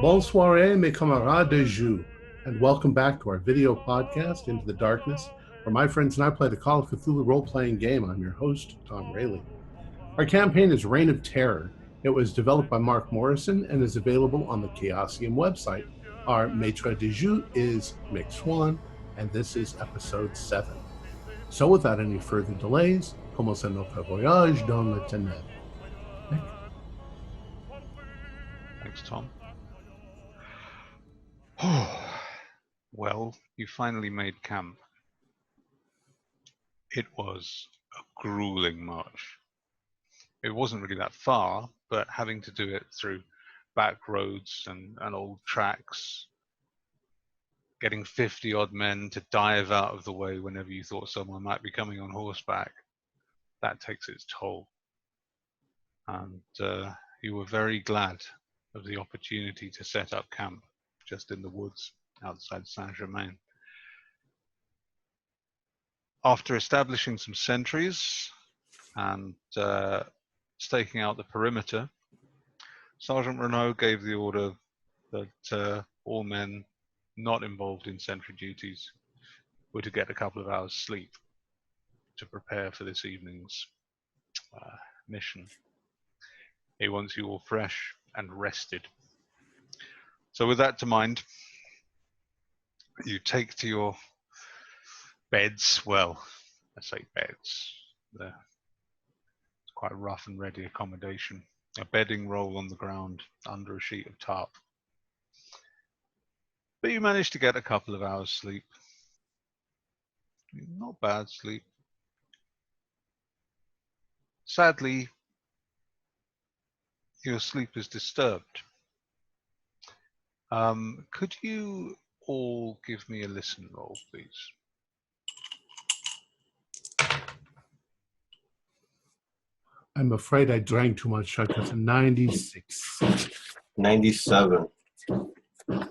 Bonsoir, mes camarades de jeu, and welcome back to our video podcast, Into the Darkness, where my friends and I play the Call of Cthulhu role-playing game. I'm your host, Tom Rayleigh. Our campaign is Reign of Terror. It was developed by Mark Morrison and is available on the Chaosium website. Our maître de jeu is Mick Swan, and this is episode 7. So without any further delays, commençons notre voyage dans le ténèbres. Mick? Thanks, Tom. Well, you finally made camp. It was a grueling march. It wasn't really that far, but having to do it through back roads and old tracks, getting 50-odd men to dive out of the way whenever you thought someone might be coming on horseback, that takes its toll. And you were very glad of the opportunity to set up camp just in the woods outside Saint-Germain. After establishing some sentries and staking out the perimeter, Sergeant Renaud gave the order that all men not involved in sentry duties were to get a couple of hours sleep to prepare for this evening's mission. He wants you all fresh and rested. So with that to mind, you take to your beds. Well, I say beds. It's quite a rough and ready accommodation. A bedding roll on the ground under a sheet of tarp. But you manage to get a couple of hours sleep. Not bad sleep. Sadly, your sleep is disturbed. Could you all give me a listen roll, please? I'm afraid I drank too much. I got a 96. 97. I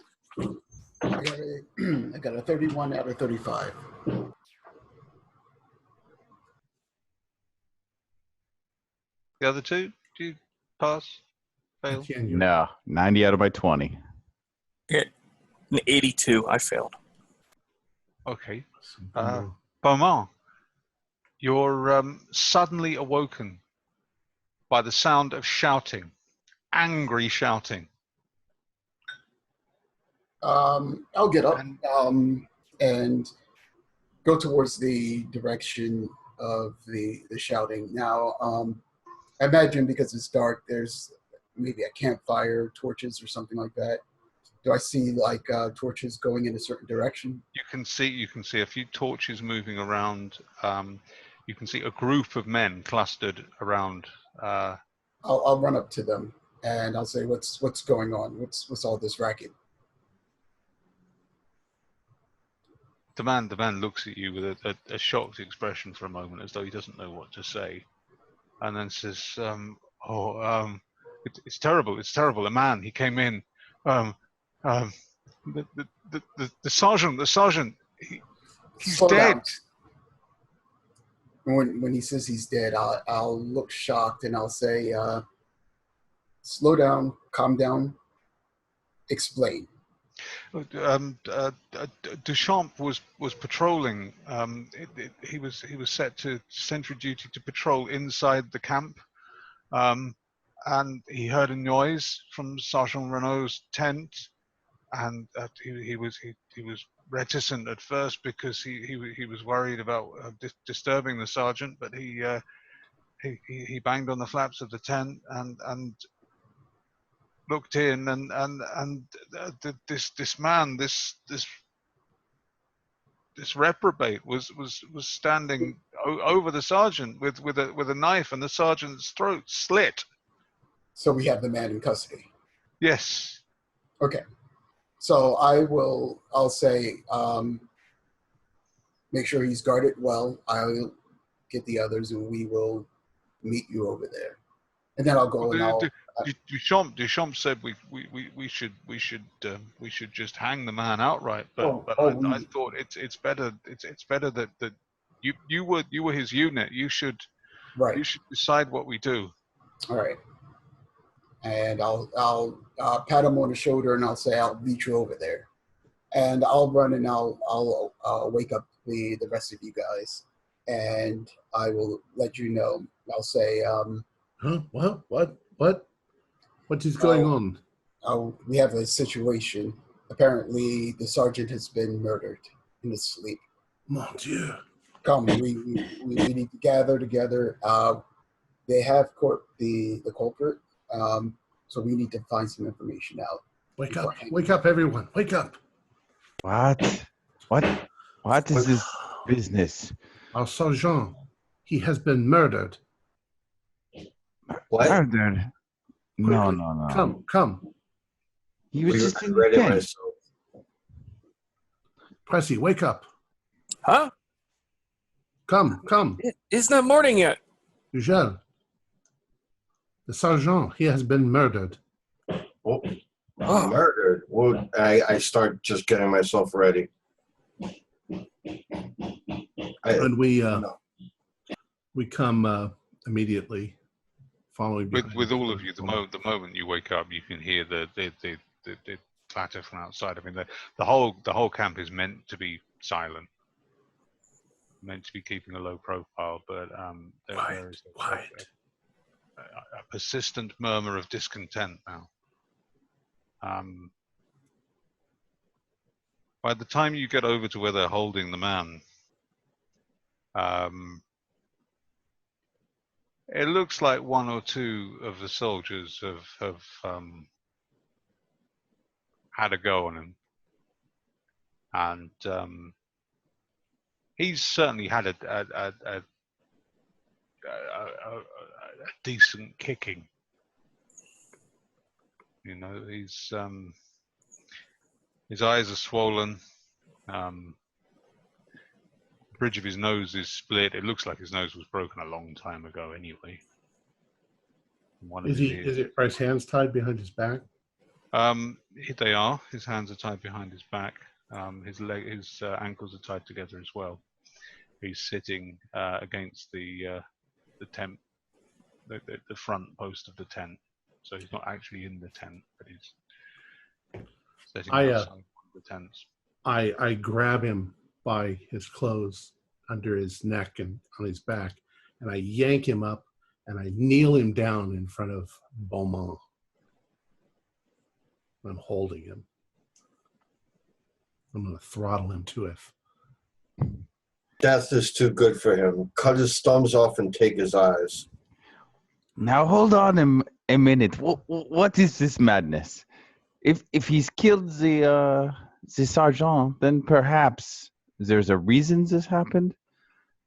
got a 31 out of 35. The other two, do you pass? Fail? No, 90 out of my 20. Yeah, an 82. I failed. Okay. Beaumont, you're suddenly awoken by the sound of shouting, angry shouting. I'll get up and go towards the direction of the shouting. Now, I imagine because it's dark, there's maybe a campfire, torches, or something like that. Do I see like torches going in a certain direction? You can see a few torches moving around. You can see a group of men clustered around. I'll run up to them and I'll say, "What's going on? What's all this racket?" The man looks at you with a shocked expression for a moment, as though he doesn't know what to say, and then says, it's terrible. It's terrible. A man. He came in. The sergeant. He's Slow dead." down. When he says he's dead, I'll look shocked and I'll say, "Slow down, calm down, explain." Duchamp was patrolling. He was set to sentry duty to patrol inside the camp, and he heard a noise from Sergeant Renaud's tent, and he was reticent at first because he was worried about disturbing the sergeant, but he banged on the flaps of the tent and looked in, and this man, this reprobate was standing over the sergeant with a knife, and the sergeant's throat slit. So we have the man in custody. Yes. Okay. So I'll say, make sure he's guarded well. I'll get the others and we will meet you over there. And then I'll go and I'll... Duchamp said we should just hang the man outright, but I thought it's better that you were his unit. You should Right. decide what we do. All right. and I'll pat him on the shoulder and I'll say I'll meet you over there, and I'll run and I'll wake up the rest of you guys, and I will let you know. I'll say, Huh? What is going on? We have a situation. Apparently, the sergeant has been murdered in his sleep. Mon Dieu. Come, we need to gather together. They have the culprit, so we need to find some information out. Wake up, everyone! Wake up! What is this business? Our sergeant, he has been murdered. What? Murdered? No. Come. He was just in the read it tent. myself. Pressy, wake up. Huh? Come. It's not morning yet. Ugel. The sergeant, he has been murdered. Oh, murdered. Well, I start just getting myself ready. And we come immediately following with all of you. The moment you wake up, you can hear the clatter from outside. I mean, the whole camp is meant to be silent, meant to be keeping a low profile, but there is a persistent murmur of discontent now. By the time you get over to where they're holding the man, it looks like one or two of the soldiers have had a go on him, and he's certainly had a decent kicking. You know, he's his eyes are swollen. Bridge of his nose is split. It looks like his nose was broken a long are They are. His hands are tied behind his back. His ankles are tied together as well. He's sitting against the tent, the front post of the tent. So he's not actually in the tent, but he's sitting outside one of the tents. I grab him by his clothes under his neck and on his back, and I yank him up and I kneel him down in front of Beaumont. I'm holding him. I'm going to throttle him to it. Death is too good for him. Cut his thumbs off and take his eyes. Now hold on a minute. What is this madness? If he's killed the sergeant, then perhaps there's a reason this happened.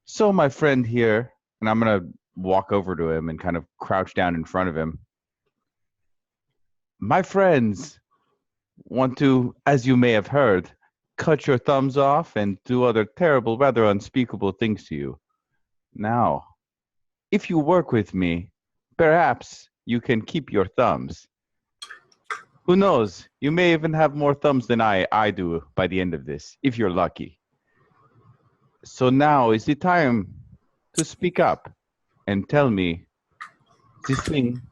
So my friend here, and I'm gonna walk over to him and kind of crouch down in front of him. My friends want to, as you may have heard, cut your thumbs off and do other terrible, rather unspeakable things to you. Now, if you work with me, perhaps you can keep your thumbs. Who knows? You may even have more thumbs than I do by the end of this, if you're lucky. So now is the time to speak up and tell me this thing,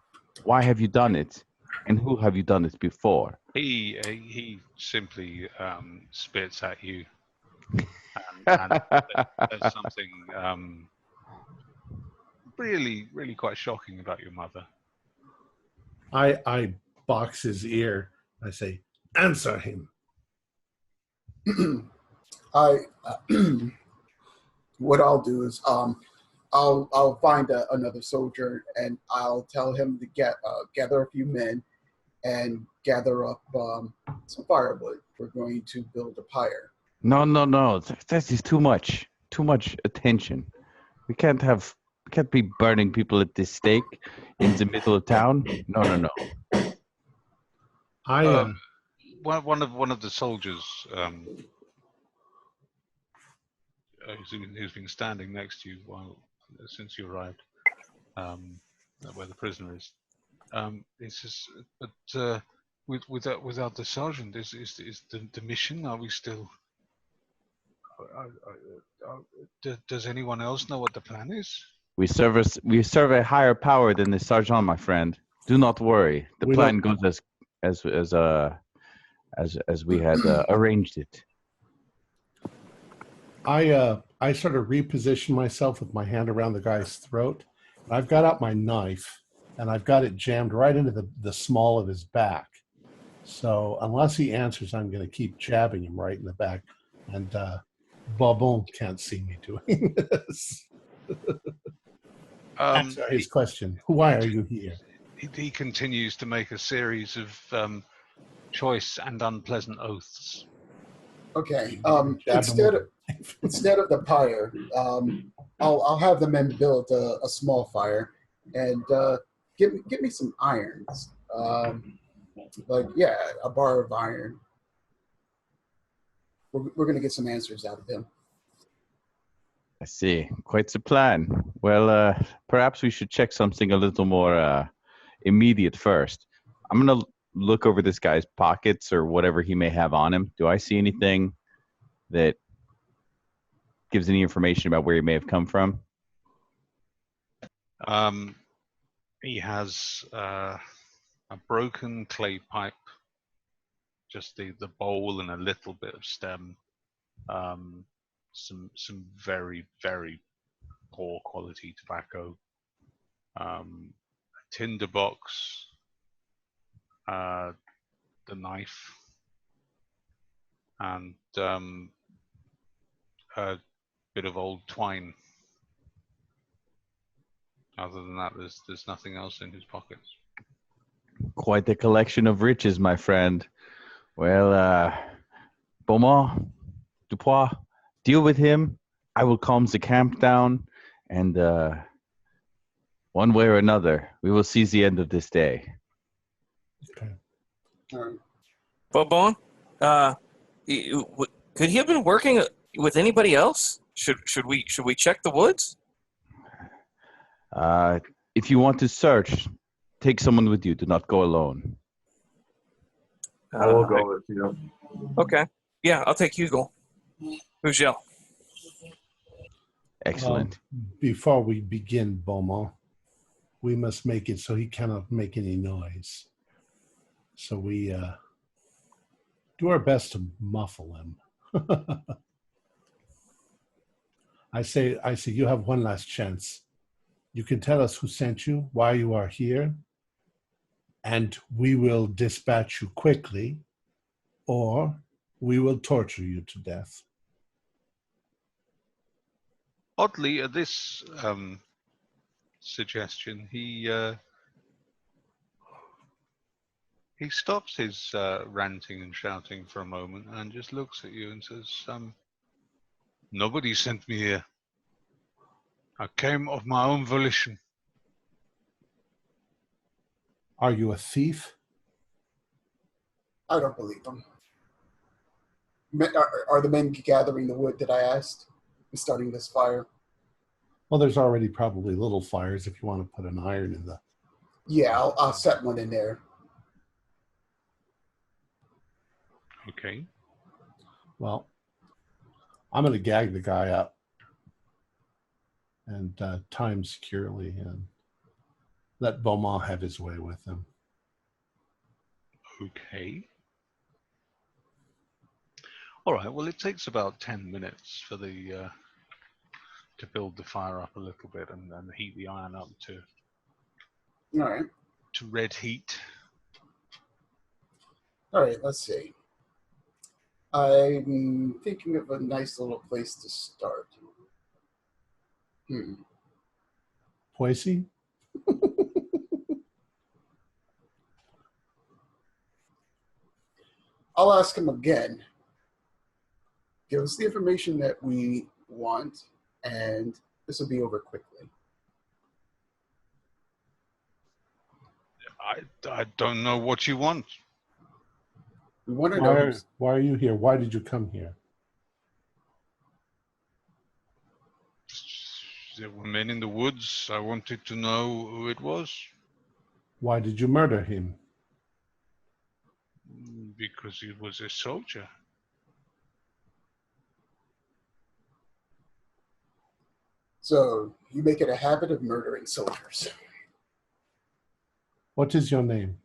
why have you done it? And who have you done it before? He simply spits at you, and there's something really quite shocking about your mother. I box his ear. I say, answer him. What I'll do is I'll find another soldier and I'll tell him to gather a few men and gather up some firewood. We're going to build a pyre. No. That is too much. Too much attention. We can't be burning people at this stake in the middle of town. No. One of the soldiers who's been standing next to you since you arrived, where the prisoner is. He says, but without the sergeant, is the mission? Are we still? Does anyone else know what the plan is? We serve a higher power than the sergeant, my friend. Do not worry. The We plan don't- goes as we had arranged it. I sort of reposition myself with my hand around the guy's throat. And I've got out my knife, and I've got it jammed right into the small of his back. So unless he answers, I'm going to keep jabbing him right in the back. And Bobon can't see me doing this. Answer his question. Why are you here? He continues to make a series of choice and unpleasant oaths. Okay. Jab him Instead of the pyre, I'll have the men build a small fire and give me some irons. A bar of iron. We're gonna get some answers out of him. I see. Quite the plan. Well, perhaps we should check something a little more immediate first. I'm going to look over this guy's pockets or whatever he may have on him. Do I see anything that gives any information about where he may have come from? He has a broken clay pipe, just the bowl and a little bit of stem. Some very, very poor quality tobacco. A tinder box. The knife. And a bit of old twine. Other than that, there's nothing else in his pockets. Quite the collection of riches, my friend. Well, Beaumont, Dupois, deal with him. I will calm the camp down, and one way or another, we will see the end of this day. Okay. Bobon, could he have been working with anybody else? Should we check the woods? If you want to search, take someone with you. Do not go alone. I will go with you. Okay. Yeah, I'll take Hugo. Hugel. Excellent. Before we begin, Beaumont, we must make it so he cannot make any noise. So we do our best to muffle him. I say, you have one last chance. You can tell us who sent you, why you are here, and we will dispatch you quickly, or we will torture you to death. Oddly, at this suggestion, he stops his ranting and shouting for a moment and just looks at you and says, "Nobody sent me here. I came of my own volition." Are you a thief? I don't believe them. Are the men gathering the wood that I asked? And starting this fire? Well, there's already probably little fires if you want to put an iron in the... Yeah, I'll set one in there. Okay. Well, I'm going to gag the guy up and tie him securely and let Beaumont have his way with him. Okay. All right. Well, it takes about 10 minutes for the to build the fire up a little bit and then heat the iron up to red heat. All right. Let's see. I'm thinking of a nice little place to start. Poissy? I'll ask him again. Give us the information that we want, and this will be over quickly. I don't know what you want. We want to know. Why are you here? Why did you come here? There were men in the woods. I wanted to know who it was. Why did you murder him? Because he was a soldier. So you make it a habit of murdering soldiers. What is your name?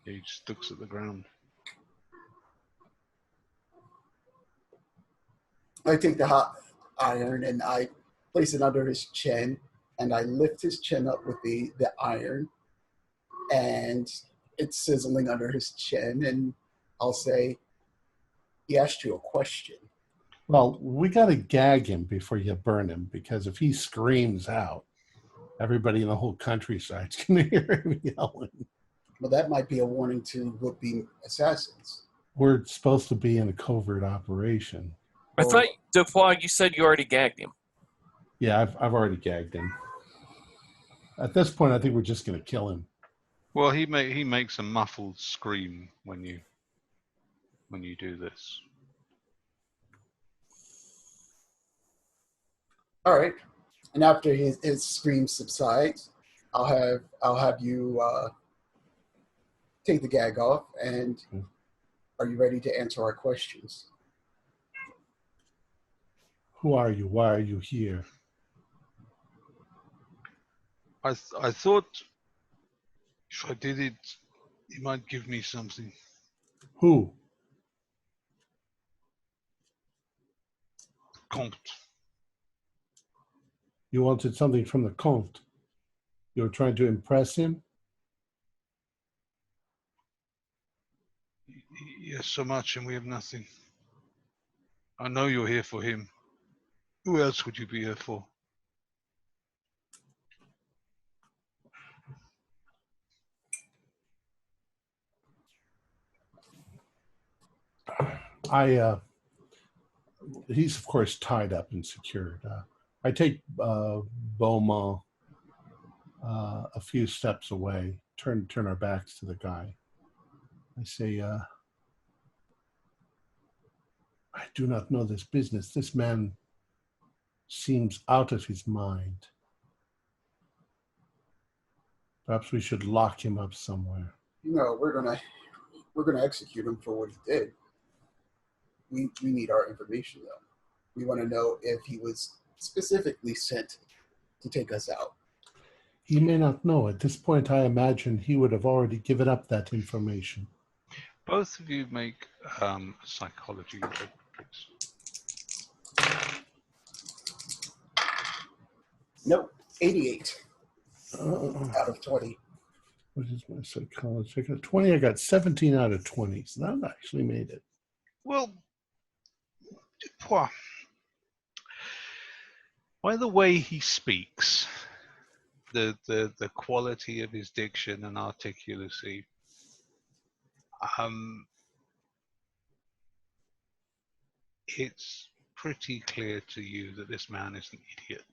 He just looks at the ground. I take the hot iron and I place it under his chin, and I lift his chin up with the iron, and it's sizzling under his chin, and I'll say, he asked you a question. Well, we got to gag him before you burn him, because if he screams out, everybody in the whole countryside's going to hear him yelling. Well, that might be a warning to would-be assassins. We're supposed to be in a covert operation. I thought, Dupois, you said you already gagged him. Yeah, I've already gagged him. At this point, I think we're just going to kill him. Well, he makes a muffled scream when you do this. All right. And after his scream subsides, I'll have you take the gag off. And are you ready to answer our questions? Who are you? Why are you here? I thought if I did it, he might give me something. Who? Comte. You wanted something from the Comte. You were trying to impress him? Yes, so much, and we have nothing. I know you're here for him. Who else would you be here for? He's of course tied up and secured. I take Beaumont a few steps away, turn our backs to the guy. I say, I do not know this business. This man seems out of his mind. Perhaps we should lock him up somewhere. No, we're gonna execute him for what he did. We need our information though. We want to know if he was specifically sent to take us out. He may not know. At this point, I imagine he would have already given up that information. Both of you make psychology check, please. Nope, 88 out of 20. What is my psychology? I got 20. I got 17 out of 20. So that actually made it. Well, Dupois, by the way he speaks, the quality of his diction and articulacy, it's pretty clear to you that this man is an idiot.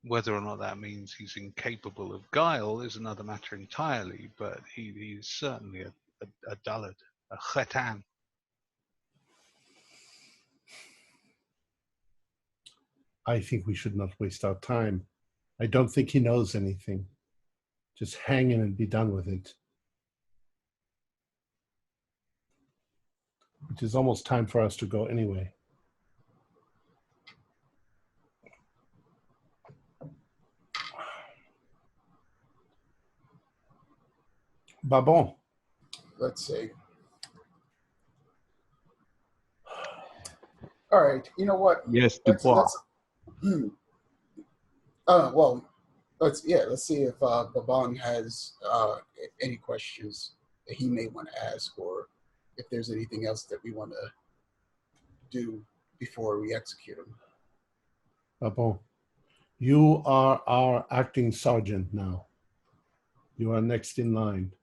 Whether or not that means he's incapable of guile is another matter entirely, but he's certainly a dullard, a khetan. I think we should not waste our time. I don't think he knows anything. Just hang him and be done with it. It is almost time for us to go anyway. Babon. Let's see. All right. You know what? Yes, Dupois. Well, let's see if Babon has any questions that he may want to ask, or if there's anything else that we want to do before we execute him. Babon, you are our acting sergeant now. You are next in line.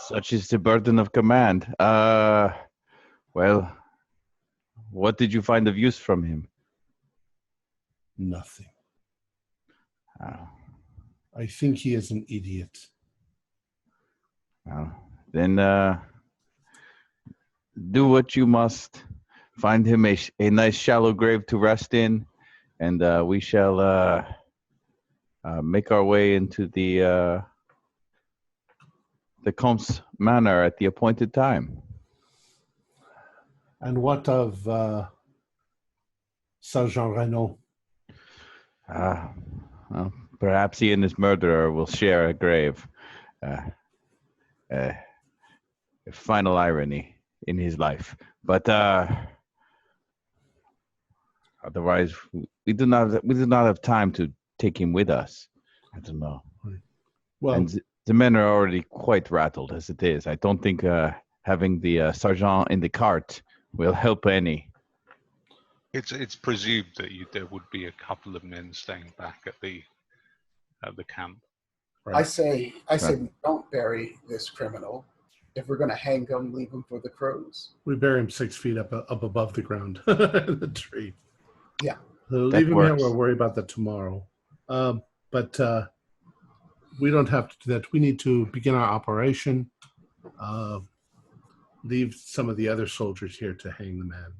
Such is the burden of command. Well, what did you find of use from him? Nothing. I think he is an idiot. Well, then do what you must. Find him a nice shallow grave to rest in, and we shall make our way into the Comte's manor at the appointed time. And what of Sergeant Renault. Well, perhaps he and his murderer will share a grave. A final irony in his life. But otherwise, we do not have time to take him with us. I don't know. Well, and the men are already quite rattled as it is. I don't think having the sergeant in the cart will help any. It's presumed that there would be a couple of men staying back at the camp. Right. I say we don't bury this criminal. If we're going to hang him, leave him for the crows. We bury him 6 feet up above the ground in the tree. Yeah. So leave him here. We'll worry about that tomorrow. But we don't have to do that. We need to begin our operation. Leave some of the other soldiers here to hang the man.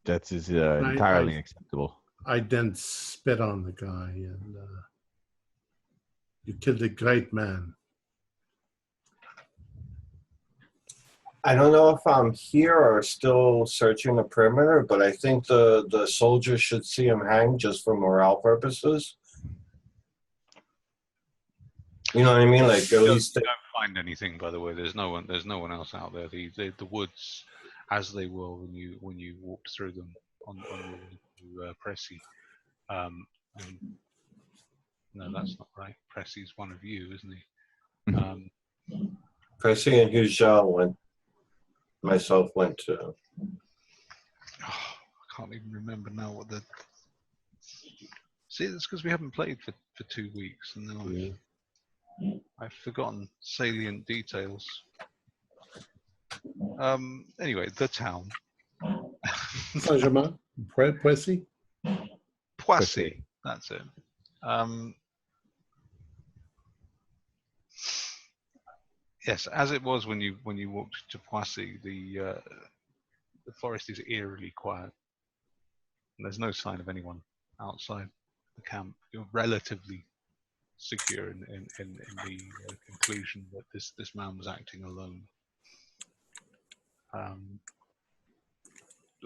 That is entirely acceptable. I then spit on the guy and you killed a great man. I don't know if I'm here or still searching the perimeter, but I think the soldiers should see him hang just for morale purposes. You know what I mean? Like at least they don't find anything. By the way, there's no one else out there. The woods, as they were when you walked through them on your Pressy. No, that's not right. Pressy's one of you, isn't he? Pressy and Hugel myself went to. Oh, I can't even remember now what the. See, it's because we haven't played for 2 weeks, and now I've forgotten salient details. Anyway, the town. Saint-Germain? Poissy? Poissy, that's it. Yes, as it was when you walked to Poissy, the forest is eerily quiet, and there's no sign of anyone outside the camp. You're relatively secure in the conclusion that this man was acting alone.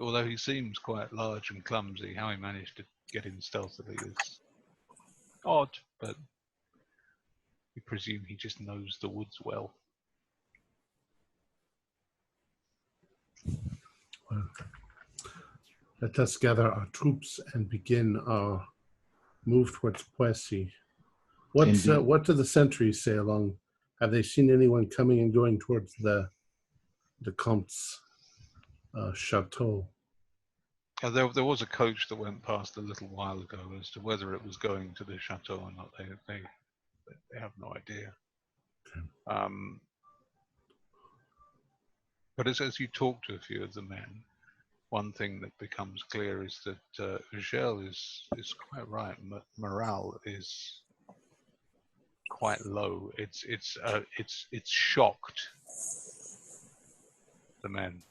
Although he seems quite large and clumsy, how he managed to get in stealthily is odd, but we presume he just knows the woods well. Well, let us gather our troops and begin our move towards Poissy. What do the sentries say along? Have they seen anyone coming and going towards the Comte's chateau? There was a coach that went past a little while ago. As to whether it was going to the chateau or not, they have no idea. Okay. But as you talk to a few of the men, one thing that becomes clear is that Ugel is quite right. Morale is quite low. It's shocked the men.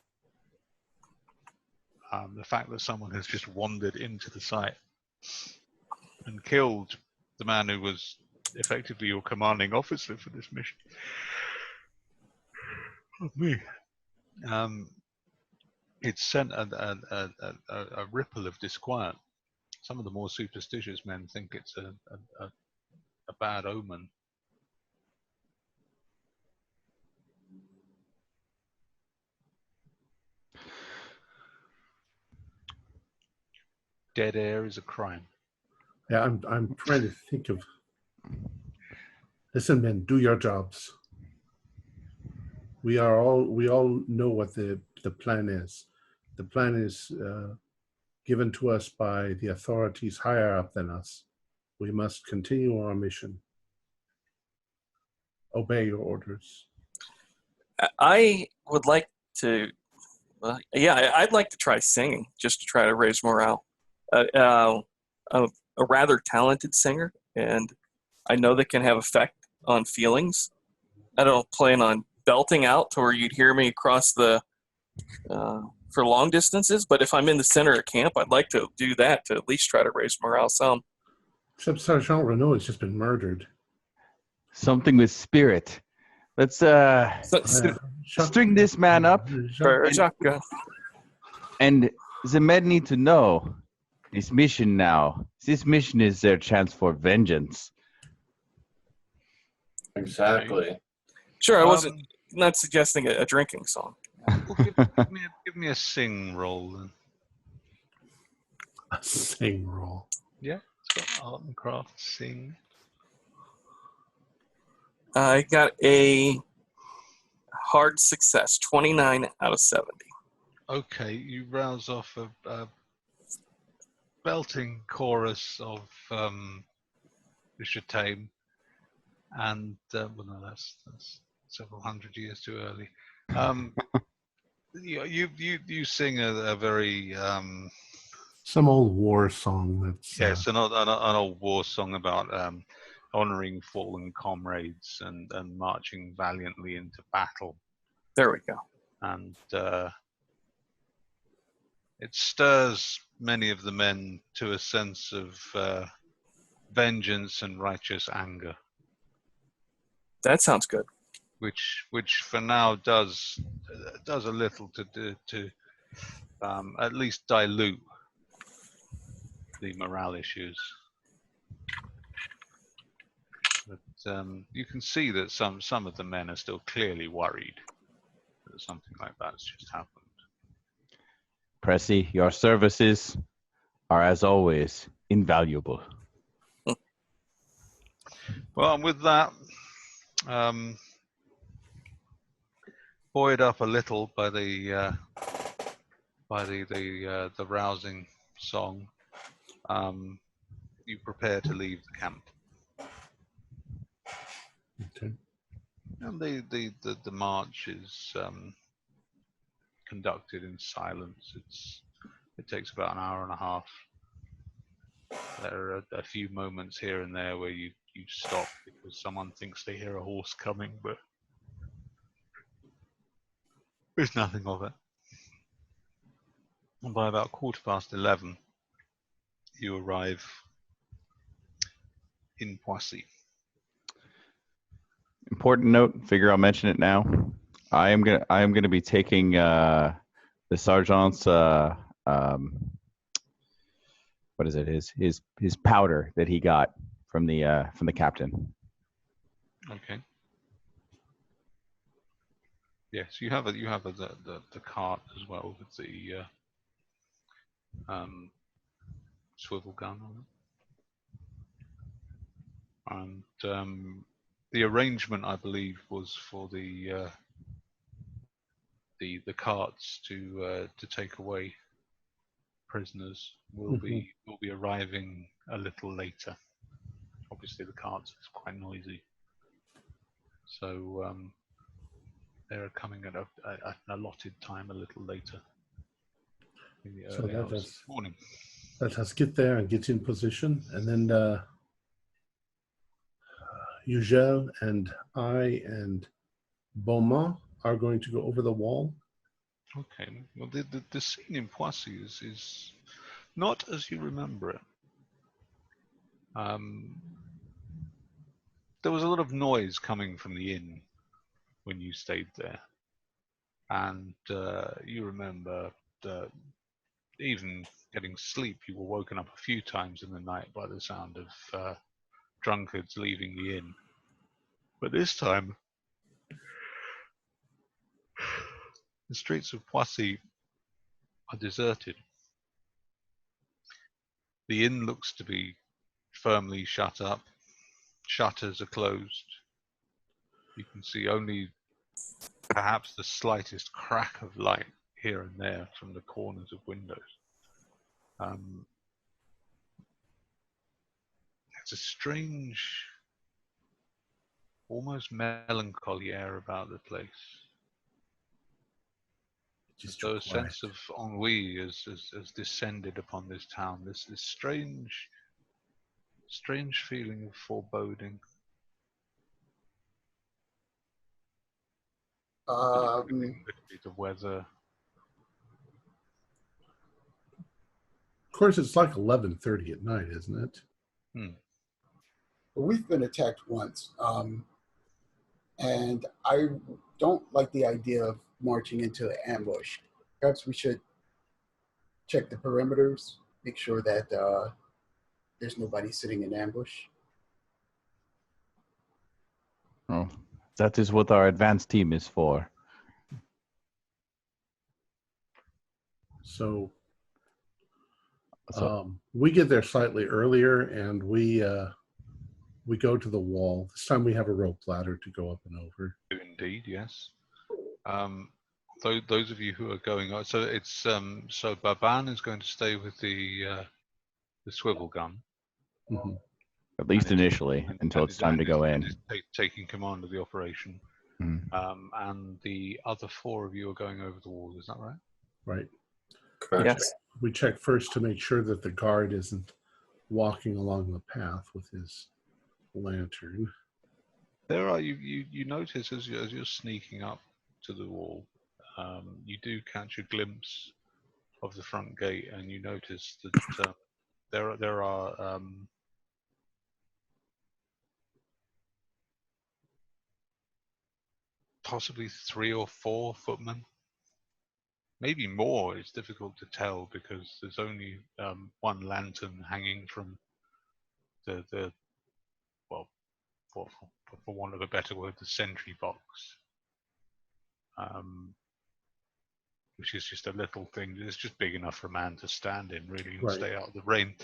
The fact that someone has just wandered into the site and killed the man who was effectively your commanding officer for this mission. Oh, me. It's sent a ripple of disquiet. Some of the more superstitious men think it's a bad omen. Dead air is a crime. Yeah, I'm trying to think of. Listen, men, do your jobs. We all know what the plan is. The plan is given to us by the authorities higher up than us. We must continue our mission. Obey your orders. I would like to. I'd like to try singing just to try to raise morale. I'm a rather talented singer, and I know that can have effect on feelings. I don't plan on belting out to where you'd hear me across the for long distances, but if I'm in the center of camp, I'd like to do that to at least try to raise morale some. Except Sergeant Renault has just been murdered. Something with spirit. Let's string this man up. And the men need to know this mission now. This mission is their chance for vengeance. Exactly. Sure, I wasn't not suggesting a drinking song. Well, give me a sing roll then. A sing roll. Yeah, it's got art and craft, sing. I got a hard success, 29 out of 70. Okay, you rouse off a belting chorus of Tame, and well, no, that's several hundred years too early. You sing a very Some old war song that's yes, an old war song about honoring fallen comrades and marching valiantly into battle. There we go. And it stirs many of the men to a sense of vengeance and righteous anger, That sounds good. which for now does a little to at least dilute the morale issues. But you can see that some of the men are still clearly worried that something like that's just happened. Pressy, your services are, as always, invaluable. Well, and with that, buoyed up a little by the rousing song, you prepare to leave the camp. okay. And the march is conducted in silence. It takes about an hour and a half. There are a few moments here and there where you stop because someone thinks they hear a horse coming, but there's nothing of it. And by about 11:15, you arrive in Poissy. Important note, figure I'll mention it now. I am gonna be taking the sergeant's what is it, his powder that he got from the captain. Okay. Yes, you have the cart as well with the swivel gun on it. And the arrangement, I believe, was for the carts to take away prisoners will be arriving a little later. Obviously, the carts is quite noisy, so they're coming at an allotted time a little later in the early hours of the morning. Let us get there and get in position, and then Eugel and I and Beaumont are going to go over the wall. Okay. Well, the scene in Poissy is not as you remember it. There was a lot of noise coming from the inn when you stayed there, and you remember even getting sleep. You were woken up a few times in the night by the sound of drunkards leaving the inn. But this time, the streets of Poissy are deserted. The inn looks to be firmly shut up. Shutters are closed. You can see only perhaps the slightest crack of light here and there from the corners of windows. It's a strange, almost melancholy air about the place. Just though a sense of ennui has descended upon this town. This strange feeling of foreboding. Could be the weather. Of course, it's like 11:30 at night, isn't it? But we've been attacked once, and I don't like the idea of marching into an ambush. Perhaps we should check the perimeters, make sure that there's nobody sitting in ambush. Oh, that is what our advanced team is for. So we get there slightly earlier, and we go to the wall. This time we have a rope ladder to go up and over. Indeed, yes. Those of you who are going, so it's so Baban is going to stay with the swivel gun, Mm-hmm. At least initially, until it's time to go in. Taking command of the operation. Mm. And the other 4 of you are going over the wall. Is that right? Right. Correct. Yes. We check first to make sure that the guard isn't walking along the path with his lantern. There are you notice as you're sneaking up to the wall, you do catch a glimpse of the front gate, and you notice that there are possibly 3 or 4 footmen, maybe more. It's difficult to tell because there's only one lantern hanging from the well, for want of a better word, the sentry box, which is just a little thing. It's just big enough for a man to stand in, really, and stay out of the rain.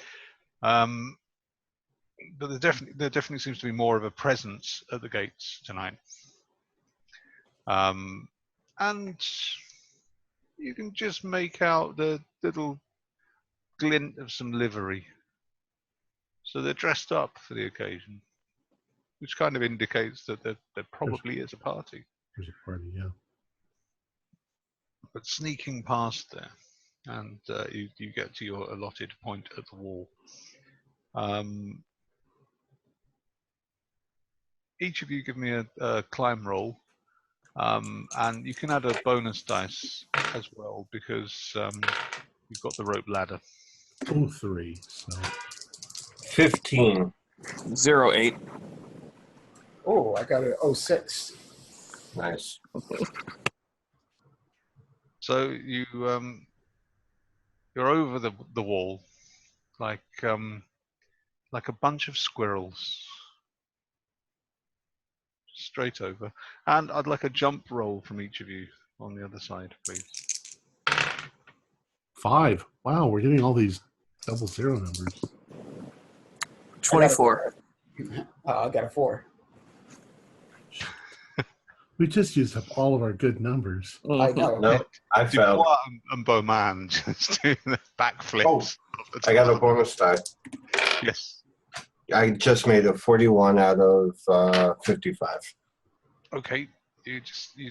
But there definitely seems to be more of a presence at the gates tonight. And you can just make out the little glint of some livery. So they're dressed up for the occasion, which kind of indicates that there probably is a party. There's a party, yeah. But sneaking past there, and you get to your allotted point at the wall. Each of you give me a climb roll, and you can add a bonus dice as well because you've got the rope ladder. 03, so 15. 08. Oh, I got a 06. Nice. So you're over the wall like a bunch of squirrels, straight over. And I'd like a jump roll from each of you on the other side, please. 5. Wow, we're getting all these 00 numbers. 24. I got a 4. We just used up all of our good numbers. I know. No, I failed. Dubois and Beauman just doing the backflips. Oh, I got a bonus die. Yes. I just made a 41 out of 55. Okay. You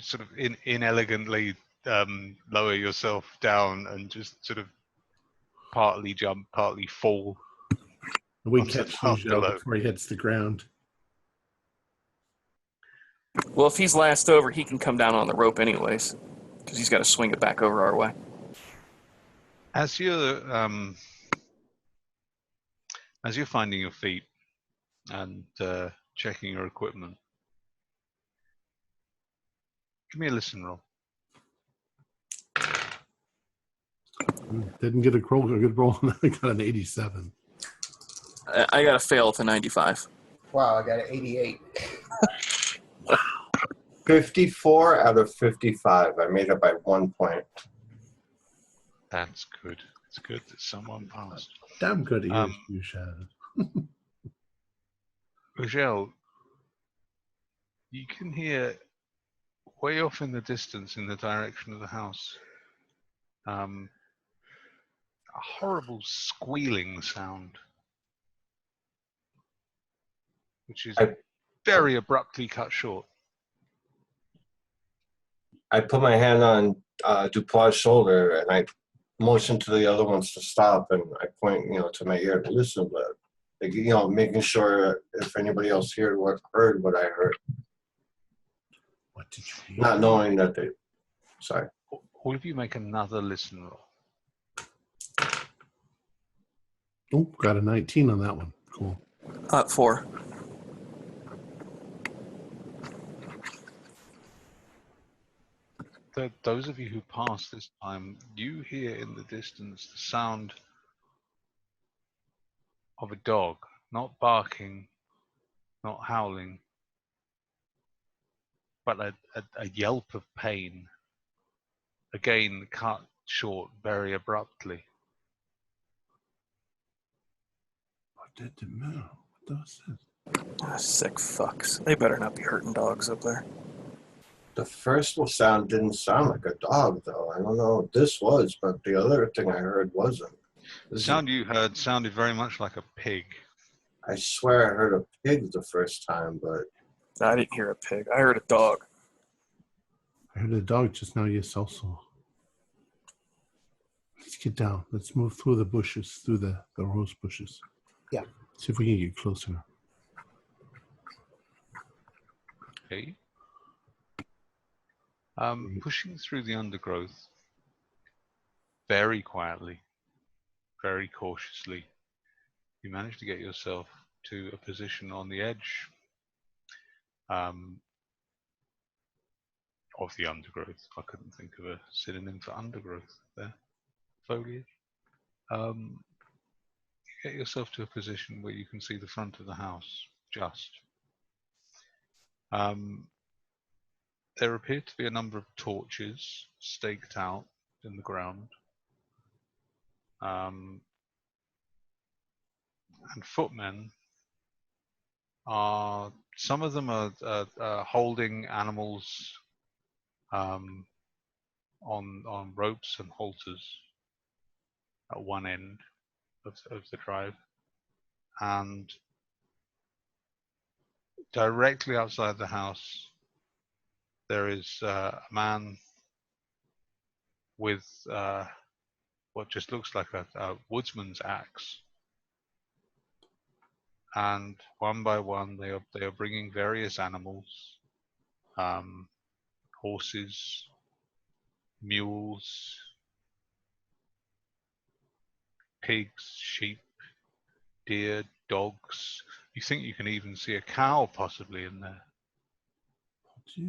sort of inelegantly lower yourself down and just sort of partly jump, partly fall. We onto catch the path Suzhou below. before he hits the ground. Well, if he's last over, he can come down on the rope anyways, because he's got to swing it back over our way. As you're finding your feet and checking your equipment, give me a listen roll. Didn't get a good roll. I got an 87. I got to fail to 95. Wow, I got an 88. 54 out of 55. I made it by 1 point. That's good. It's good that someone passed. Damn good ears you had. Rochelle, you can hear way off in the distance in the direction of the house a horrible squealing sound, which is very abruptly cut short. I put my hand on Dupois' shoulder and I motion to the other ones to stop, and I point, to my ear to listen, but making sure if anybody else heard what I heard. What did you hear? Not knowing that they. Sorry. All of you make another listen roll. Oh, got a 19 on that one. Cool. 4. those of you who pass this time, you hear in the distance the sound of a dog, not barking, not howling, but a yelp of pain, again cut short very abruptly. What did the matter? What was that? Sick fucks. They better not be hurting dogs up there. The first sound didn't sound like a dog, though. I don't know what this was, but the other thing I heard wasn't. The sound you heard sounded very much like a pig. I swear I heard a pig the first time, but... I didn't hear a pig. I heard a dog. I heard a dog just now, yes, also. Let's get down. Let's move through the bushes, through the rose bushes. Yeah. See if we can get closer. Okay. Pushing through the undergrowth very quietly, very cautiously, you manage to get yourself to a position on the edge of the undergrowth. I couldn't think of a synonym for undergrowth there. Foliage. You get yourself to a position where you can see the front of the house, just. There appear to be a number of torches staked out in the ground. And footmen are, some of them are holding animals on ropes and halters at one end of the drive, and directly outside the house there is a man with what just looks like a woodsman's axe, and one by one they are bringing various animals, horses, mules, pigs, sheep, deer, dogs. You think you can even see a cow possibly in there.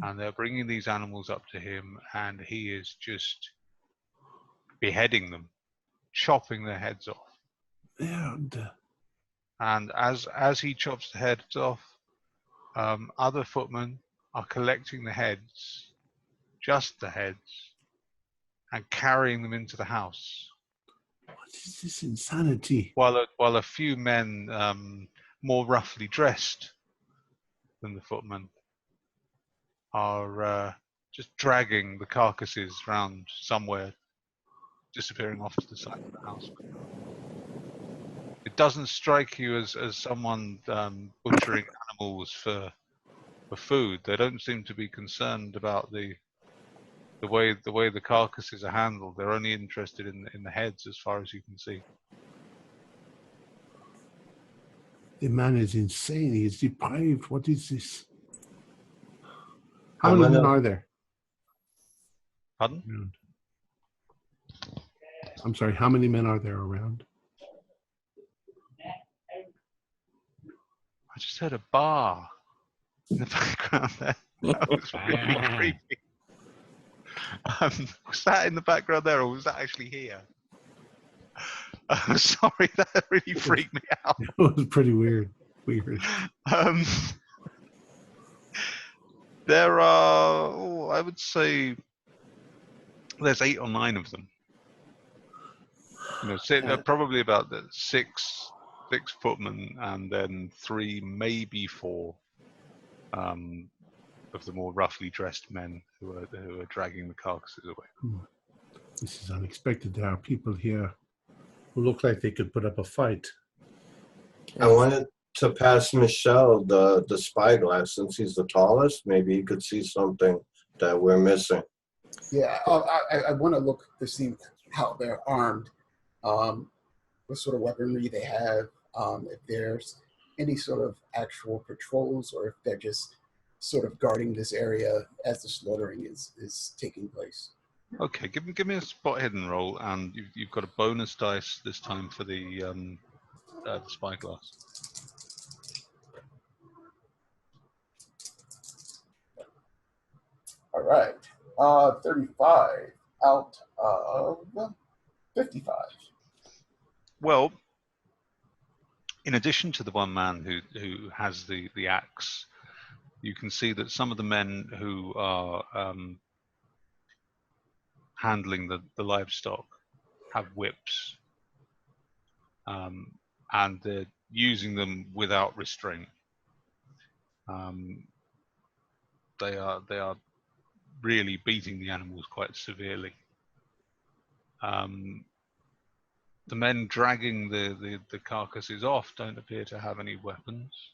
And they're bringing these animals up to him, and he is just beheading them, chopping their heads off. And as he chops the heads off, other footmen are collecting the heads, just the heads, and carrying them into the house. What is this insanity? While a few men, more roughly dressed than the footmen, are just dragging the carcasses round somewhere, disappearing off to the side of the house. It doesn't strike you as someone butchering animals for food. They don't seem to be concerned about the way the carcasses are handled. They're only interested in the heads, as far as you can see. The man is insane. He is deprived. What is this? How many men are there? Pardon? I'm sorry, how many men are there around? I just heard a bar in the background there. That was really creepy. Was that in the background there, or was that actually here? I'm sorry, that really freaked me out. It was pretty weird. There are, I would say, there's 8 or 9 of them. Probably about six footmen, and then 3, maybe 4, of the more roughly dressed men who are dragging the carcasses away. This is unexpected. There are people here who look like they could put up a fight. I wanted to pass Michelle the spyglass, since he's the tallest. Maybe he could see something that we're missing. Yeah, I want to look to see how they're armed, what sort of weaponry they have, if there's any sort of actual patrols, or if they're just sort of guarding this area as the slaughtering is taking place. Okay, give me a spot hidden roll, and you've got a bonus dice this time for the spyglass. All right. 35 out of 55. Well, in addition to the one man who has the axe, you can see that some of the men who are handling the livestock have whips, and they're using them without restraint. They are really beating the animals quite severely. The men dragging the carcasses off don't appear to have any weapons.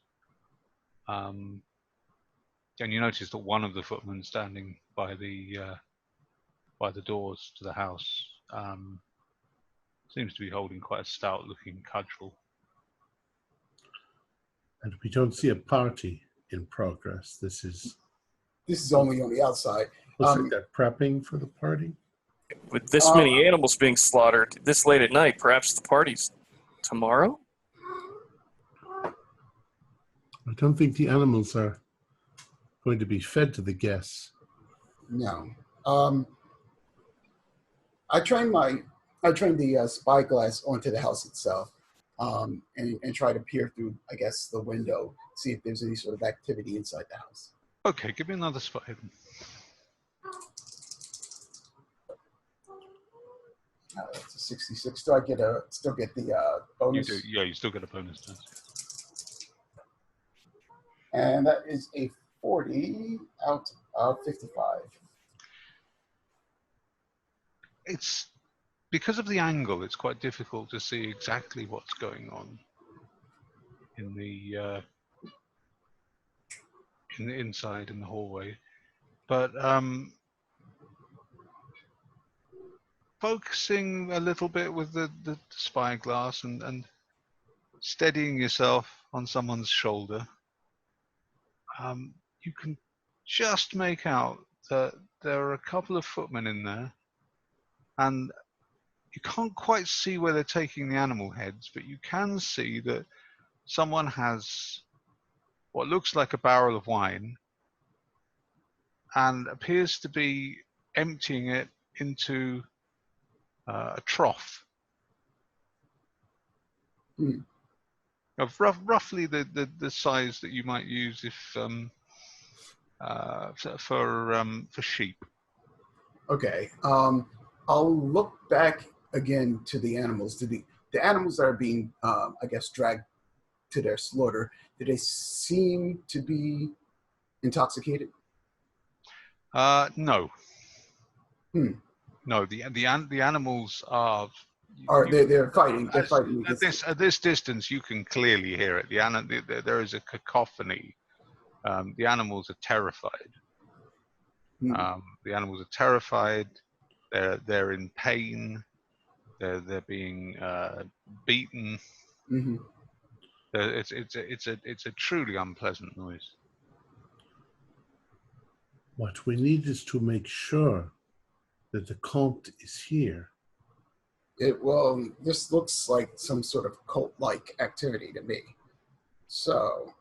And you notice that one of the footmen standing by the doors to the house seems to be holding quite a stout-looking cudgel. And we don't see a party in progress. This is only on the outside. Looks like they're prepping for the party. With this many animals being slaughtered this late at night, perhaps the party's tomorrow? I don't think the animals are going to be fed to the guests. No. I trained the spyglass onto the house itself, and try to peer through, I guess, the window, see if there's any sort of activity inside the house. Okay, give me another spot hidden. It's a 66. Do I still get the bonus? You do, yeah, you still get a bonus. And that is a 40 out of 55. It's because of the angle. It's quite difficult to see exactly what's going on in the inside in the hallway, but focusing a little bit with the spyglass and steadying yourself on someone's shoulder, you can just make out that there are a couple of footmen in there, and you can't quite see where they're taking the animal heads, but you can see that someone has what looks like a barrel of wine and appears to be emptying it into a trough of roughly the size that you might use if for sheep. Okay. I'll look back again to the animals. The animals that are being, I guess, dragged to their slaughter, do they seem to be intoxicated? No. No, the animals are. They're fighting. They're fighting. At this distance, you can clearly hear it. There is a cacophony. The animals are terrified. The animals are terrified. They're in pain. They're being beaten. Mm-hmm. It's a truly unpleasant noise. What we need is to make sure that the Comte is here. This looks like some sort of cult-like activity to me. So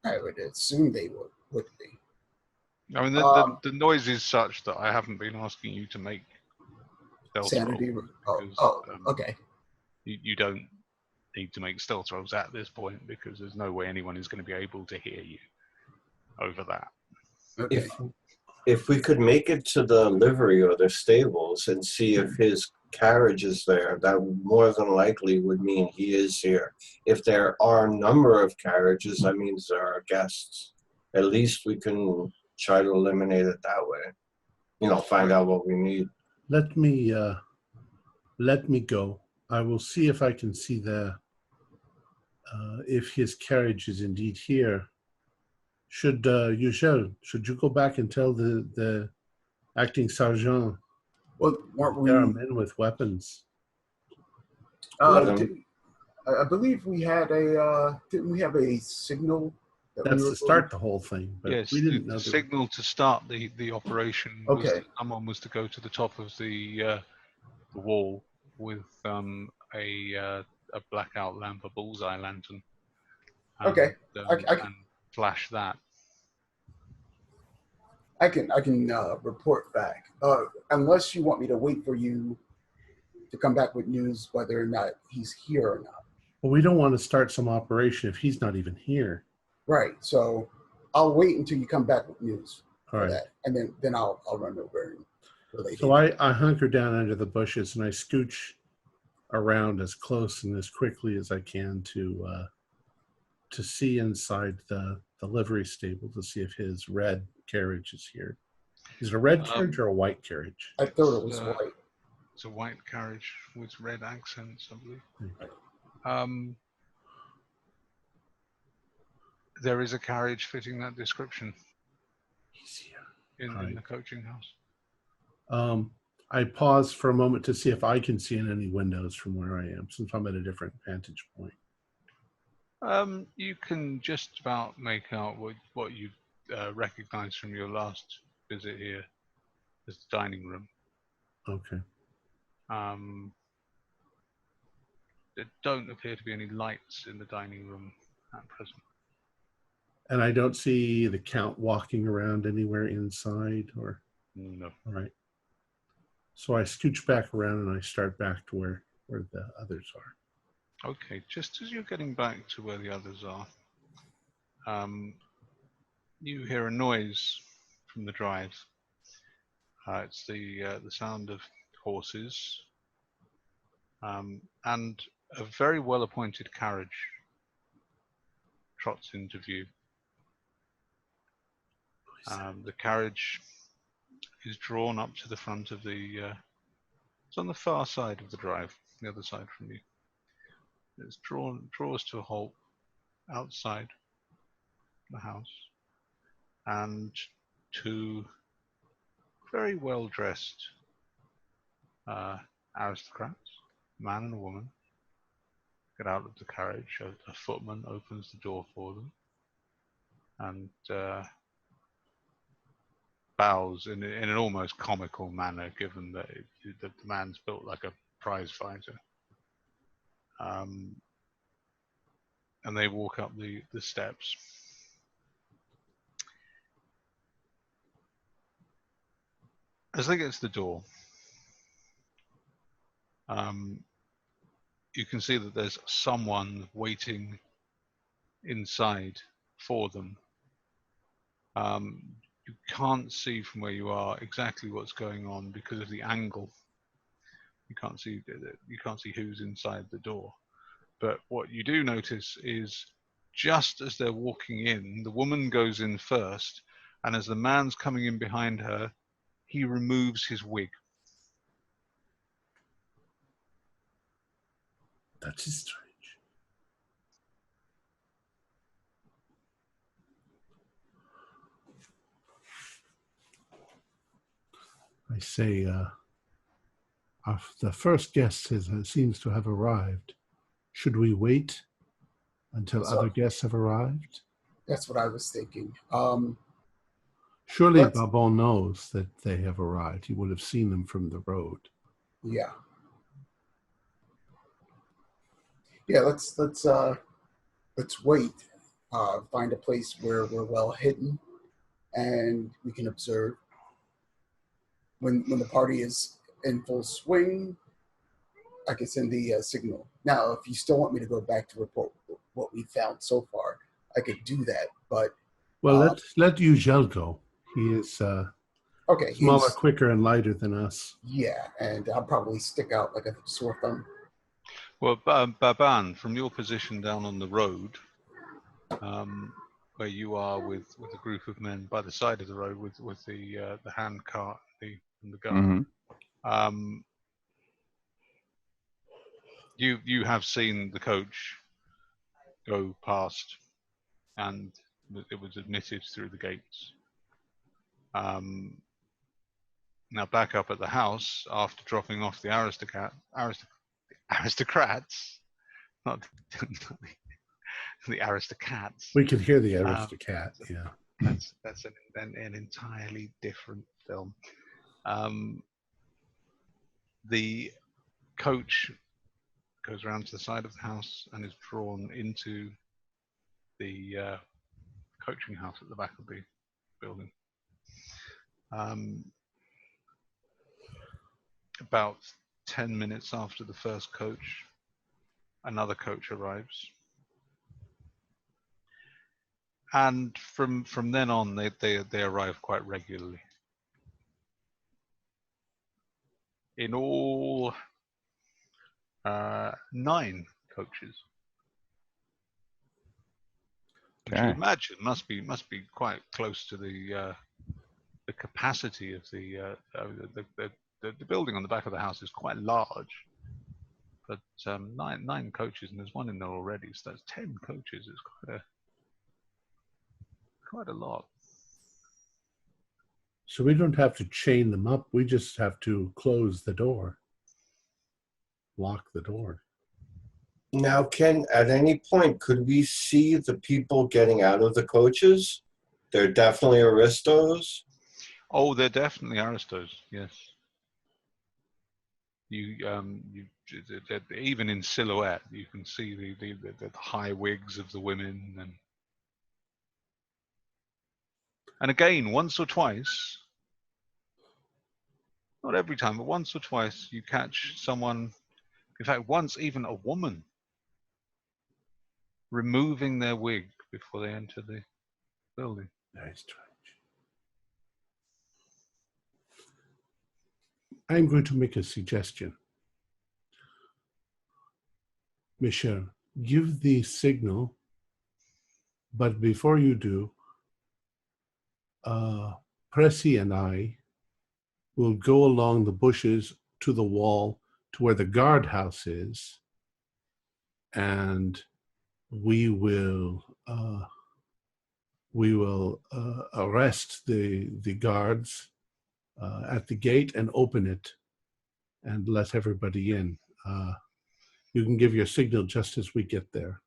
I would assume they would be. I mean, the noise is such that I haven't been asking you to make stealth sanity rolls. Okay. You don't need to make stealth rolls at this point because there's no way anyone is going to be able to hear you over that. Okay. If we could make it to the livery or the stables and see if his carriage is there, that more than likely would mean he is here. If there are a number of carriages, that means there are guests. At least we can try to eliminate it that way. Find out what we need. Let me go. I will see if I can see if his carriage is indeed here. Should you go back and tell the acting sergeant? Well, weren't there are men with weapons? I believe we had didn't we have a signal? That's to start the whole thing. But yes, we didn't know the signal to start the operation. Okay. Was that someone was to go to the top of the wall with a blackout lamp, a bullseye lantern. And, okay. and flash that. I can report back. Unless you want me to wait for you to come back with news whether or not he's here or not. Well, we don't want to start some operation if he's not even here. Right. So I'll wait until you come back with news for All right. that, and then I'll run over and relay. So I hunker down under the bushes and I scooch around as close and as quickly as I can to see inside the livery stable to see if his red carriage is here. Is it a red carriage or a white carriage? I thought it was white. It's a white carriage with red accents, I believe. Okay. There is a carriage fitting that description He's here. in the coaching house. I pause for a moment to see if I can see in any windows from where I am, since I'm at a different vantage point. You can just about make out what you recognize from your last visit here as the dining room. Okay. There don't appear to be any lights in the dining room at present. And I don't see the Count walking around anywhere inside, or? No. All right. So I scooch back around and I start back to where the others are. Okay, just as you're getting back to where the others are, you hear a noise from the drive. It's the sound of horses and a very well-appointed carriage trots into view. The carriage is drawn up to the front of the. It's on the far side of the drive, the other side from you. It's draws to a halt outside the house, and two very well-dressed aristocrats, a man and a woman, get out of the carriage. A footman opens the door for them and bows in an almost comical manner, given that the man's built like a prize fighter. And they walk up the steps. As they get to the door, you can see that there's someone waiting inside for them. You can't see from where you are exactly what's going on because of the angle. You can't see who's inside the door. But what you do notice is just as they're walking in, the woman goes in first, and as the man's coming in behind her, he removes his wig. That is strange. I say, the first guest seems to have arrived. Should we wait until other guests have arrived? That's what I was thinking. Surely Babon knows that they have arrived. He would have seen them from the road. Yeah. Yeah, let's wait. Find a place where we're well hidden and we can observe. When the party is in full swing, I can send the signal. Now, if you still want me to go back to report what we found so far, I could do that. But let Ugel go. He is okay. Smaller, quicker, and lighter than us. Yeah, and I'll probably stick out like a sore thumb. Well, Baban, from your position down on the road, where you are with a group of men by the side of the road with the hand cart and the gun, you have seen the coach go past, and it was admitted through the gates. Now back up at the house after dropping off the aristocrats, not the aristocrats. We could hear the aristocrat. Yeah, that's an entirely different film. The coach goes around to the side of the house and is drawn into the coaching house at the back of the building. About 10 minutes after the first coach, another coach arrives. And from then on, they arrive quite regularly. In all, 9 coaches, which you Okay. imagine must be quite close to the capacity of the building on the back of the house is quite large. But nine coaches, and there's one in there already, so that's 10 coaches. It's quite a lot. So we don't have to chain them up. We just have to close the door. Lock the door. Now, Ken, at any point, could we see the people getting out of the coaches? They're definitely aristos. Oh, they're definitely aristos. Yes. Even in silhouette, you can see the high wigs of the women, and again, once or twice, not every time, but once or twice, you catch someone. In fact, once even a woman removing their wig before they enter the building. Very strange. I'm going to make a suggestion. Michelle, give the signal, but before you do, Pressy and I will go along the bushes to the wall to where the guardhouse is, and we will arrest the guards at the gate and open it and let everybody in. You can give your signal just as we get there.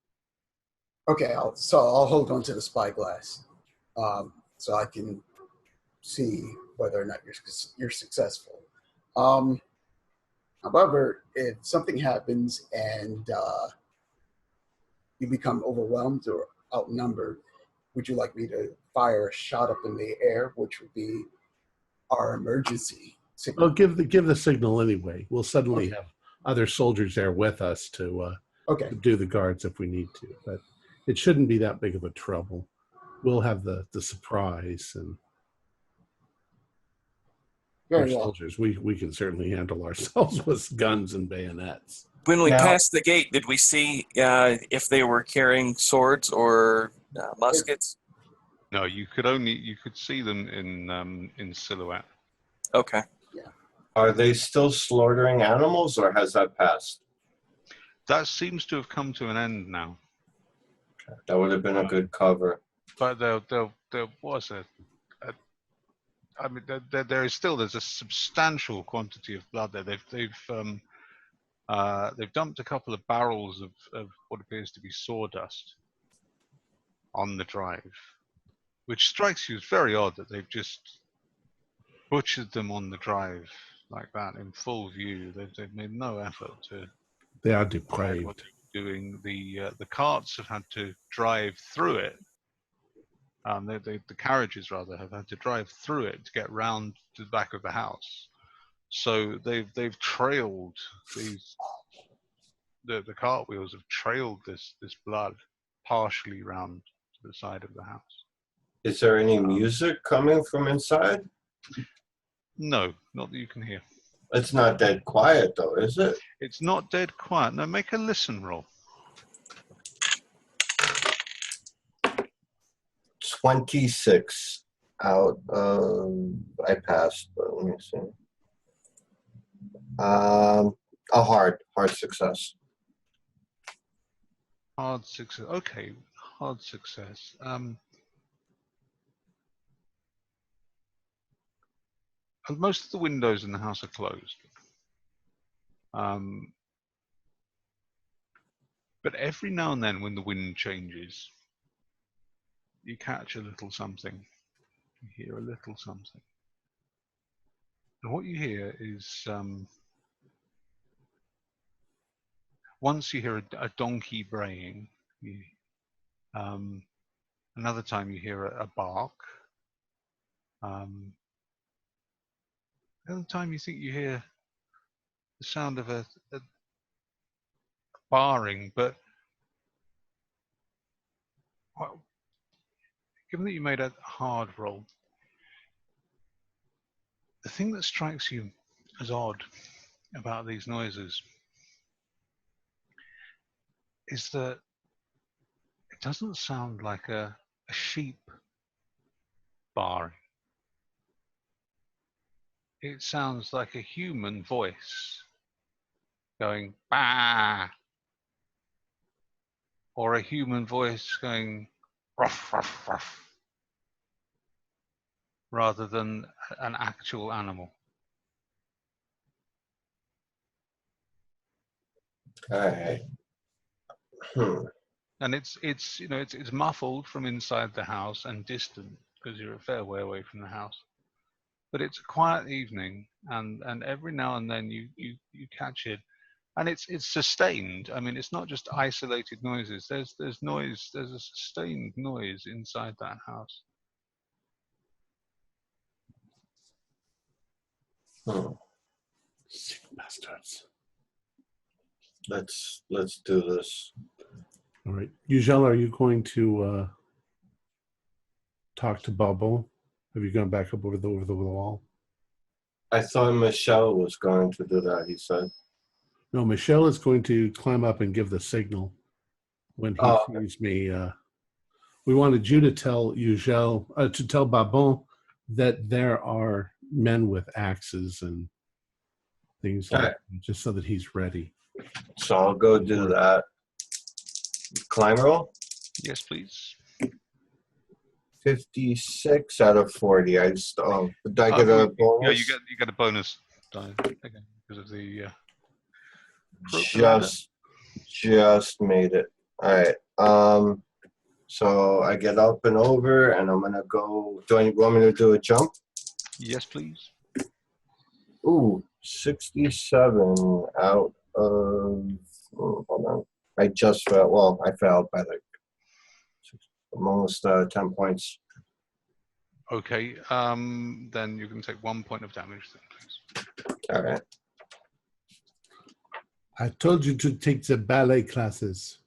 Okay, I'll hold on to the spyglass, so I can see whether or not you're successful. However, if something happens and you become overwhelmed or outnumbered, would you like me to fire a shot up in the air, which would be our emergency signal? Well, give the signal anyway. We'll suddenly have other soldiers there with us to do the guards if we need to, but it shouldn't be that big of a trouble. We'll have the surprise, and Very our well. soldiers, we can certainly handle ourselves with guns and bayonets. When we Now- passed the gate, did we see if they were carrying swords or muskets? No, you could see them in silhouette. Okay. Are they still slaughtering animals, or has that passed? That seems to have come to an end now. That would have been a good cover. But there was there's a substantial quantity of blood there. They've dumped a couple of barrels of what appears to be sawdust on the drive, which strikes you as very odd that they've just butchered them on the drive like that in full view. They've made no effort to. They are What depraved. they're doing. The carts have had to drive through it. The carriages rather have had to drive through it to get round to the back of the house. So they've trailed these. The cartwheels have trailed this blood partially round to the side of the house. Is there any music coming from inside? No, not that you can hear. It's not dead quiet, though, is it? It's not dead quiet. No, make a listen roll. 26 out. I passed, but let me see. A hard success. Hard success. Okay, hard success. Most of the windows in the house are closed. But every now and then when the wind changes, you catch a little something. You hear a little something. And what you hear is, once you hear a donkey braying, another time you hear a bark. The other time you think you hear the sound of a barring, but well, given that you made a hard roll, the thing that strikes you as odd about these noises is that it doesn't sound like a sheep barring. It sounds like a human voice going bah, or a human voice going ruff, ruff, ruff, rather than an actual animal. All right. And it's muffled from inside the house and distant because you're a fair way away from the house. But it's a quiet evening, and every now and then you catch it, and it's sustained. I mean, it's not just isolated noises. There's noise. There's a sustained noise inside that house. Sick bastards. Let's do this. All right. Eugel, are you going to talk to Bubble? Have you gone back up over the wall? I thought Michelle was going to do that, he said. No, Michelle is going to climb up and give the signal when he sees me. We wanted you to tell Eugel, to tell Babon that there are men with axes and things like that, just so that he's ready. So I'll go do that. Climb roll? Yes, please. 56 out of 40. I just did I get a bonus? Yeah, you get a bonus die again because of the just made it. All right. So I get up and over, and I'm gonna go. Do you want me to do a jump? Yes, please. Ooh, 67 out of. Hold on. I just failed. Well, I failed by like almost 10 points. Okay. Then you can take 1 point of damage, then, please. All right. I told you to take the ballet classes.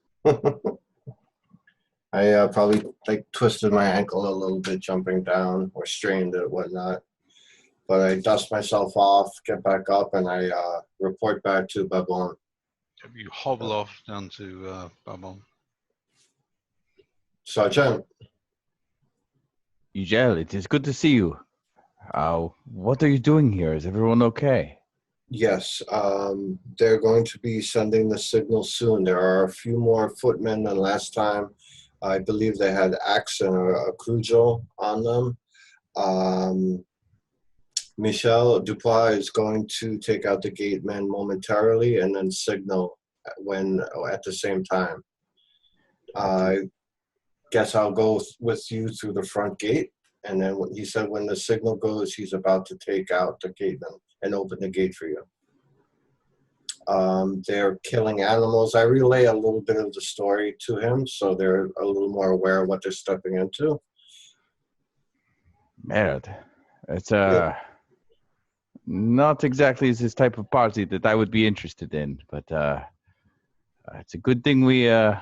I probably like twisted my ankle a little bit jumping down, or strained it, whatnot. But I dust myself off, get back up, and I report back to Babon. You hobble off down to Babon. Sergeant. Eugel, it is good to see you. What are you doing here? Is everyone okay? Yes, they're going to be sending the signal soon. There are a few more footmen than last time. I believe they had axe and a cudgel on them. Michel Dupois is going to take out the gatemen momentarily and then signal at the same time. I guess I'll go with you through the front gate. And then he said when the signal goes, he's about to take out the gatemen and open the gate for you. They're killing animals. I relay a little bit of the story to him, so they're a little more aware of what they're stepping into. Merde. It's not exactly this type of party that I would be interested in, but it's a good thing we're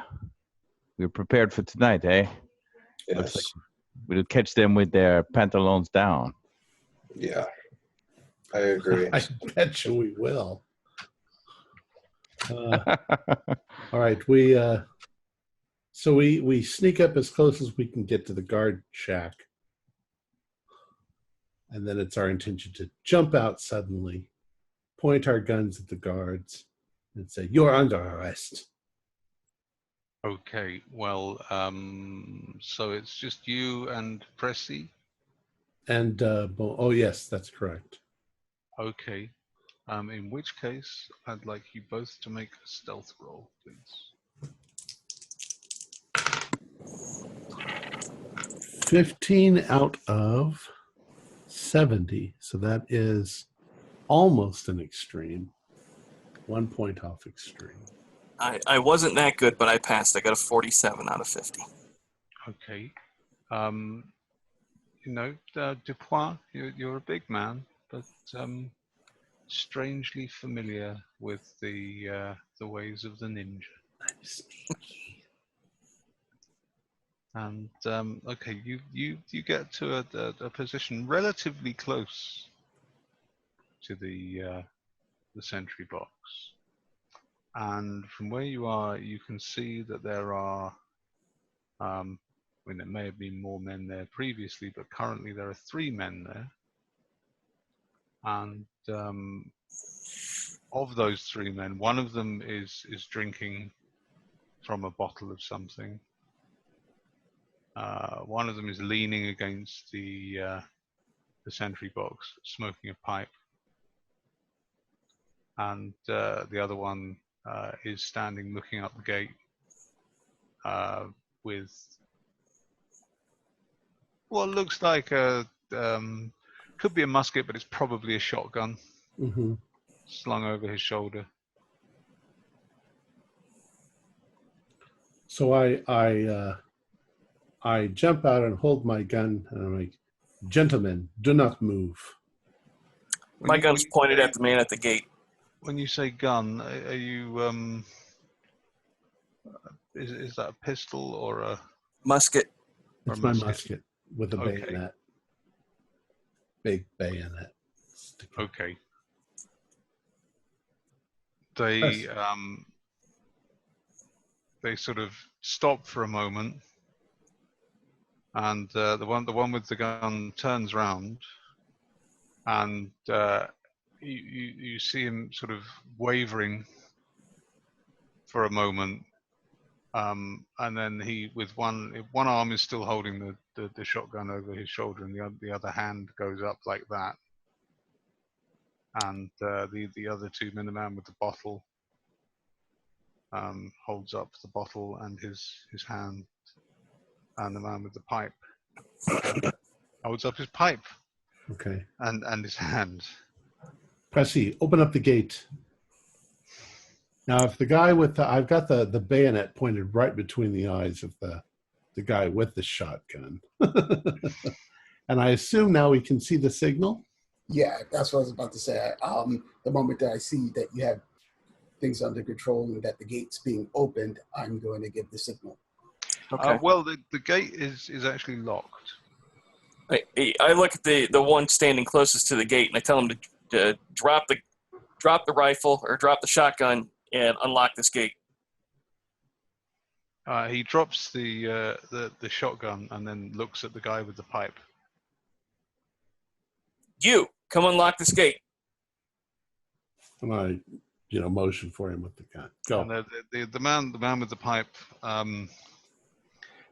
prepared for tonight, eh? Yes. Looks like we'll catch them with their pantaloons down. Yeah, I agree. I bet you we will. All right, we sneak up as close as we can get to the guard shack, and then it's our intention to jump out suddenly, point our guns at the guards, and say, "You're under arrest." Okay. Well, so it's just you and Pressy? And oh yes, that's correct. Okay. In which case, I'd like you both to make a stealth roll, please. 15 out of 70. So that is almost an extreme. 1 point off extreme. I wasn't that good, but I passed. I got a 47 out of 50. Okay. Dupois, you're a big man. but strangely familiar with the ways of the ninja. I'm sneaky. And okay, you get to a position relatively close to the sentry box, and from where you are, you can see that there are. I mean, there may have been more men there previously, but currently there are 3 men there, and of those 3 men, one of them is drinking from a bottle of something. One of them is leaning against the sentry box, smoking a pipe, and the other one is standing looking up the gate with what looks like could be a musket, but it's probably a shotgun slung over his shoulder. So I jump out and hold my gun, and I'm like, "Gentlemen, do not move." My gun's pointed at the man at the gate. When you say gun, are you is that a pistol or a Musket. It's my musket with a bayonet, big bayonet. Okay. They sort of stop for a moment, and the one with the gun turns round, and you see him sort of wavering for a moment, and then he, with one arm is still holding the shotgun over his shoulder, and the other hand goes up like that, and the other 2 men, the man with the bottle holds up the bottle and his hand, and the man with the pipe holds up his pipe. Okay. And his hand. Pressy, open up the gate. Now, if the guy with I've got the bayonet pointed right between the eyes of the guy with the shotgun. And I assume now we can see the signal? Yeah, that's what I was about to say. The moment that I see that you have things under control and that the gate's being opened, I'm going to give the signal. Okay. Well, the gate is actually locked. I look at the one standing closest to the gate, and I tell him to drop the rifle or drop the shotgun and unlock this gate. He drops the shotgun and then looks at the guy with the pipe. You come unlock this gate. And I, motion for him with the gun. Go. And the man with the pipe,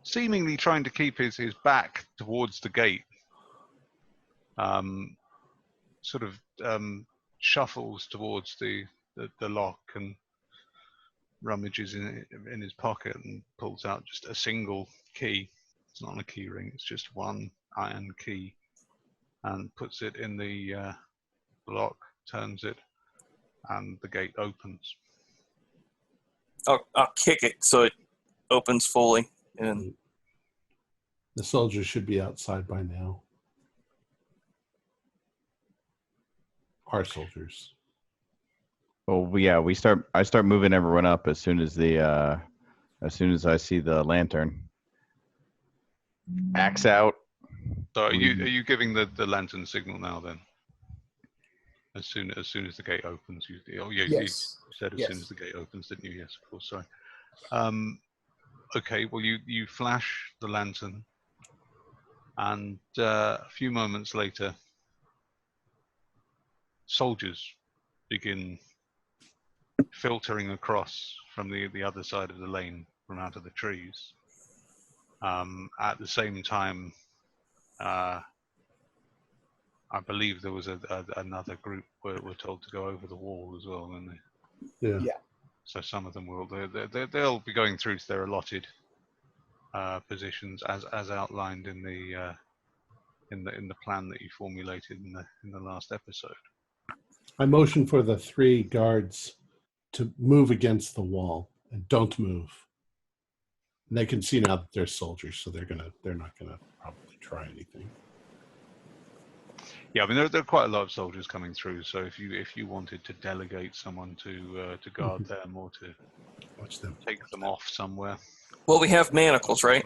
seemingly trying to keep his back towards the gate, sort of shuffles towards the lock and rummages in his pocket and pulls out just a single key. It's not a key ring, it's just one iron key, and puts it in the lock, turns it, and the gate opens. I'll kick it so it opens fully. And the soldiers should be outside by now. Our soldiers. Oh yeah, I start moving everyone up as soon as I see the lantern. Axe out. So are you giving the lantern signal now then? As soon as the gate opens, Yes. You said as soon as the gate opens, didn't you? Yes, of course. Sorry. Okay. Well, you flash the lantern, and a few moments later, soldiers begin filtering across from the other side of the lane, from out of the trees. At the same time, I believe there was another group were told to go over the wall as well, weren't they? Yeah. So some of them they'll be going through to their allotted positions as outlined in the plan that you formulated in the last episode. I motion for the 3 guards to move against the wall and don't move. And they can see now that they're soldiers, so they're not gonna probably try anything. Yeah, I mean there are quite a lot of soldiers coming through. So if you wanted to delegate someone to guard them or to Watch them. take them off somewhere. Well, we have manacles, right?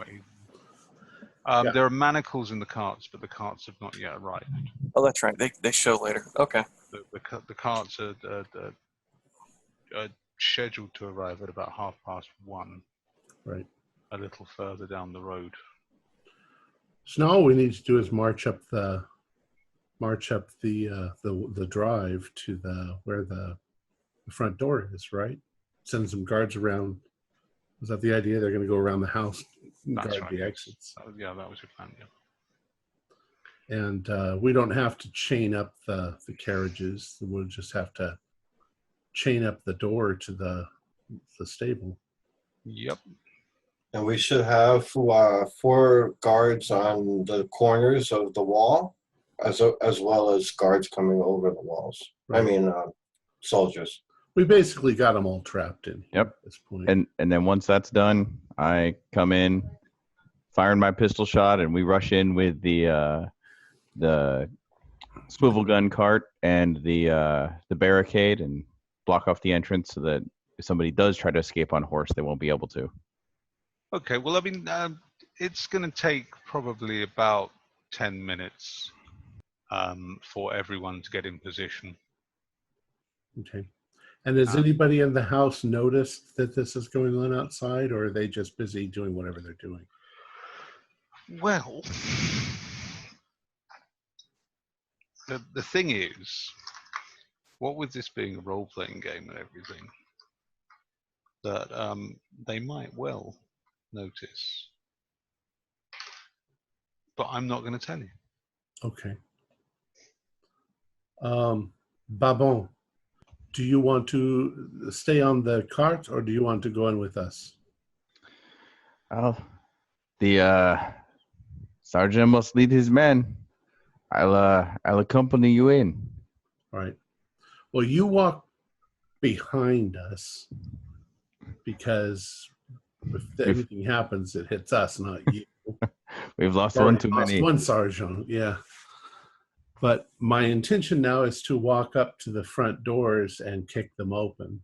Yeah. There are manacles in the carts, but the carts have not yet arrived. Oh, that's right. They show later. Okay. The carts are scheduled to arrive at about 1:30. Right. A little further down the road. So now all we need to do is march up the drive to where the front door is, right? Send some guards around. Was that the idea? They're going to go around the house and That's guard right. the exits. Yeah, that was your plan. Yeah. And we don't have to chain up the carriages. We'll just have to chain up the door to the stable. Yep. And we should have 4 guards on the corners of the wall, as well as guards coming over the walls. Right. I mean, soldiers. We basically got them all trapped in here at this point. And then once that's done, I come in, firing my pistol shot, and we rush in with the swivel gun cart and the barricade and block off the entrance so that if somebody does try to escape on horse, they won't be able to. Okay. Well, I mean, it's going to take probably about 10 minutes for everyone to get in position. Okay. And has anybody in the house noticed that this is going on outside, or are they just busy doing whatever they're doing? Well, the thing is, what with this being a role-playing game and everything, that they might well notice. But I'm not going to tell you. Okay. Babon, do you want to stay on the cart, or do you want to go in with us? Well, the sergeant must lead his men. I'll accompany you in. All right. Well, you walk behind us because if anything happens, it hits us, not you. We've lost one too many. One sergeant, yeah. But my intention now is to walk up to the front doors and kick them open.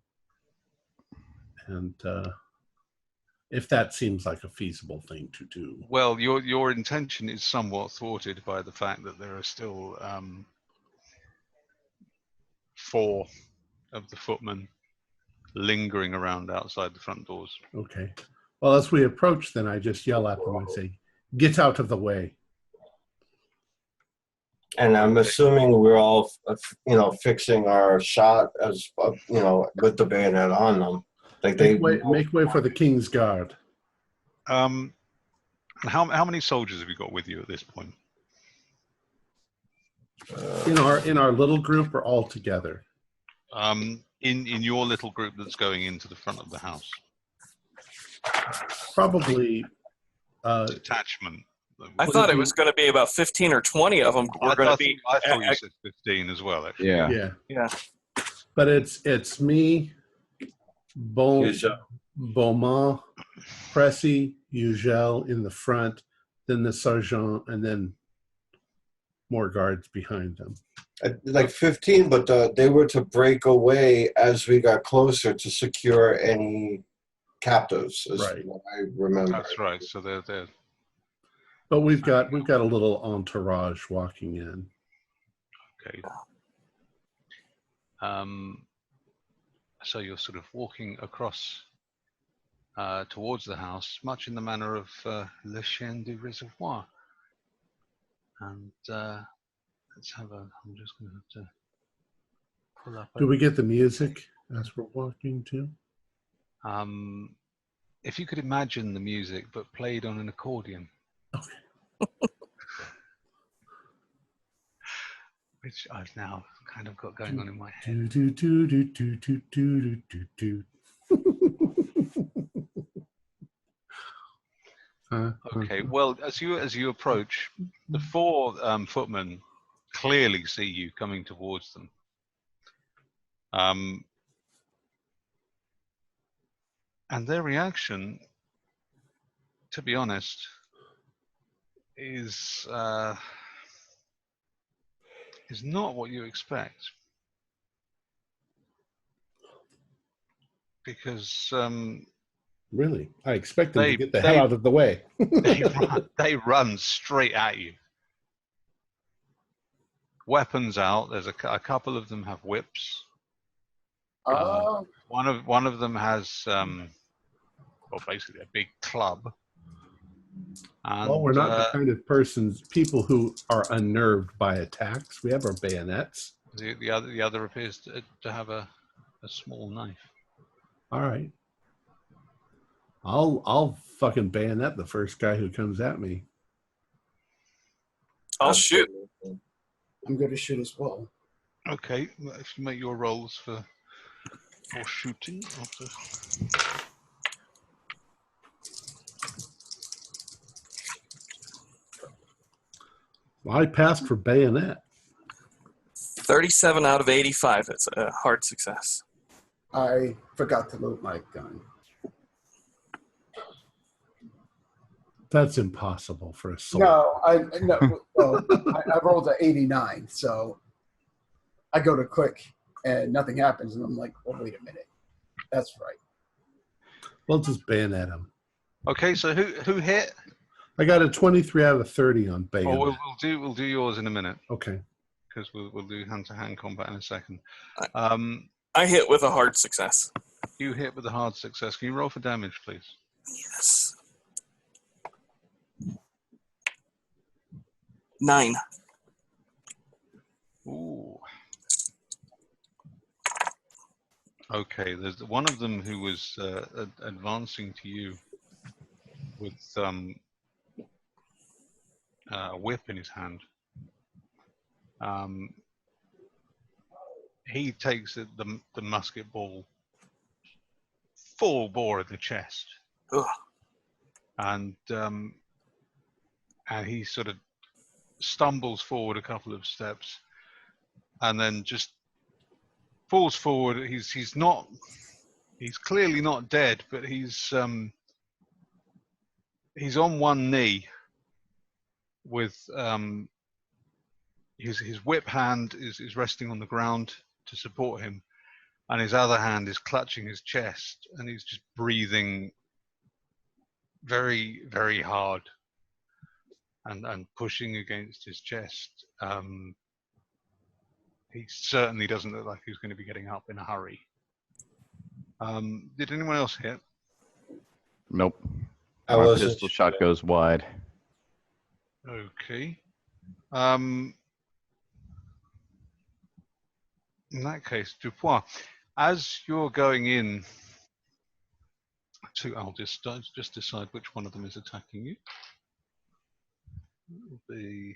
And if that seems like a feasible thing to do. Well, your intention is somewhat thwarted by the fact that there are still 4 of the footmen lingering around outside the front doors. Okay. Well, as we approach, then I just yell at them and say, "Get out of the way." And I'm assuming we're all, fixing our shot as, with the bayonet on them. Like Make way for the King's Guard. How many soldiers have you got with you at this point? In our little group or all together? In your little group that's going into the front of the house. Probably detachment. I thought it was going to be about 15 or 20 of them. I thought you said 15 as well, actually. Yeah. Yeah. But it's me, Beaumont, Pressy, Ugel in the front, then the sergeant, and then more guards behind them. Like 15, but they were to break away as we got closer to secure any captives, is Right. what I remember. That's right. So they're But we've got a little entourage walking in. okay. So you're sort of walking across towards the house, much in the manner of Le Chien du Reservoir. And let's have a. I'm just going to have to pull up. Do we get the music as we're walking too? If you could imagine the music, but played on an accordion. Okay. Which I've now kind of got going on in my head. Okay, well, as you approach, the 4 footmen clearly see you coming towards them. And their reaction, to be honest, is is not what you expect. Because Really? I expect them to They- get the they- hell out of the way. they run straight at you. Weapons out. There's a couple of them have whips. One of them has basically a big club. And, Well, we're not the kind of people who are unnerved by attacks. We have our bayonets. The other appears to have a small knife. All right. I'll fucking bayonet the first guy who comes at me. I'll shoot. I'm going to shoot as well. Okay, if you make your rolls for shooting. Well, I passed for bayonet. 37 out of 85. It's a hard success. I forgot to load my gun. That's impossible for a sword. Well, I rolled an 89, so I go to click and nothing happens, and I'm like, oh, wait a minute. That's right. We'll just bayonet him. Okay, so who hit? I got a 23 out of 30 on bayonet. Oh, we'll do yours in a minute. Okay. Because we'll do hand-to-hand combat in a second. I hit with a hard success. You hit with a hard success. Can you roll for damage, please? Yes. 9. Ooh. Okay, there's one of them who was advancing to you with a whip in his hand. He takes the musket ball full bore in the chest. Ugh. And he sort of stumbles forward a couple of steps and then just falls forward. He's clearly not dead, but he's on one knee with his whip hand is resting on the ground to support him, and his other hand is clutching his chest, and he's just breathing very, very hard and pushing against his chest. He certainly doesn't look like he's going to be getting up in a hurry. Did anyone else hit? Nope. I My wasn't pistol shot goes wide. Okay. In that case, Dupois, as you're going in I'll just decide which one of them is attacking you. The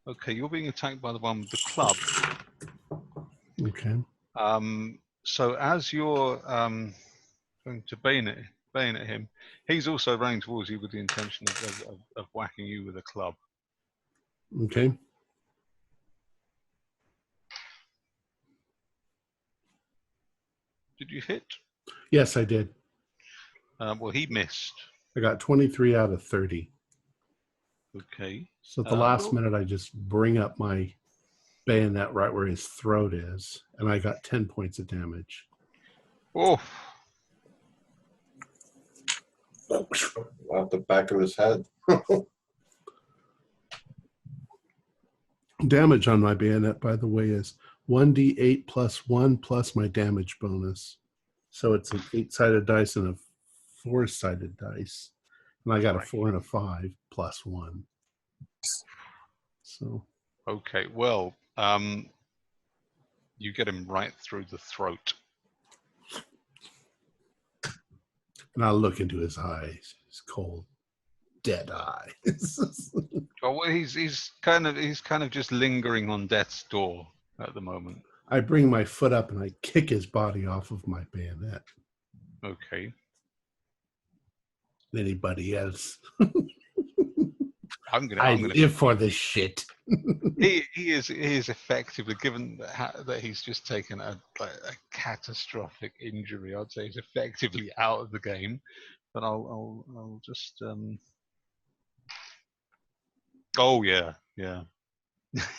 okay, you're being attacked by the one with the club. Okay. So as you're going to bayonet him, he's also running towards you with the intention of whacking you with a club. Okay. Did you hit? Yes, I did. Well, he missed. I got 23 out of 30. Okay. So at the last minute, I just bring up my bayonet right where his throat is, and I got 10 points of damage. Oh. Off the back of his head. Damage on my bayonet, by the way, is 1d8 plus 1 plus my damage bonus. So it's an 8-sided dice and a 4-sided dice. And I got a 4 and a 5 plus 1. So. Okay, well, you get him right through the throat. And I'll look into his eyes, his cold, dead eyes. Oh, well, he's kind of just lingering on death's door at the moment. I bring my foot up and I kick his body off of my bayonet. Okay. Anybody else? I live for this shit. He is effectively, given that he's just taken a catastrophic injury. I'd say he's effectively out of the game. But I'll just. Oh yeah.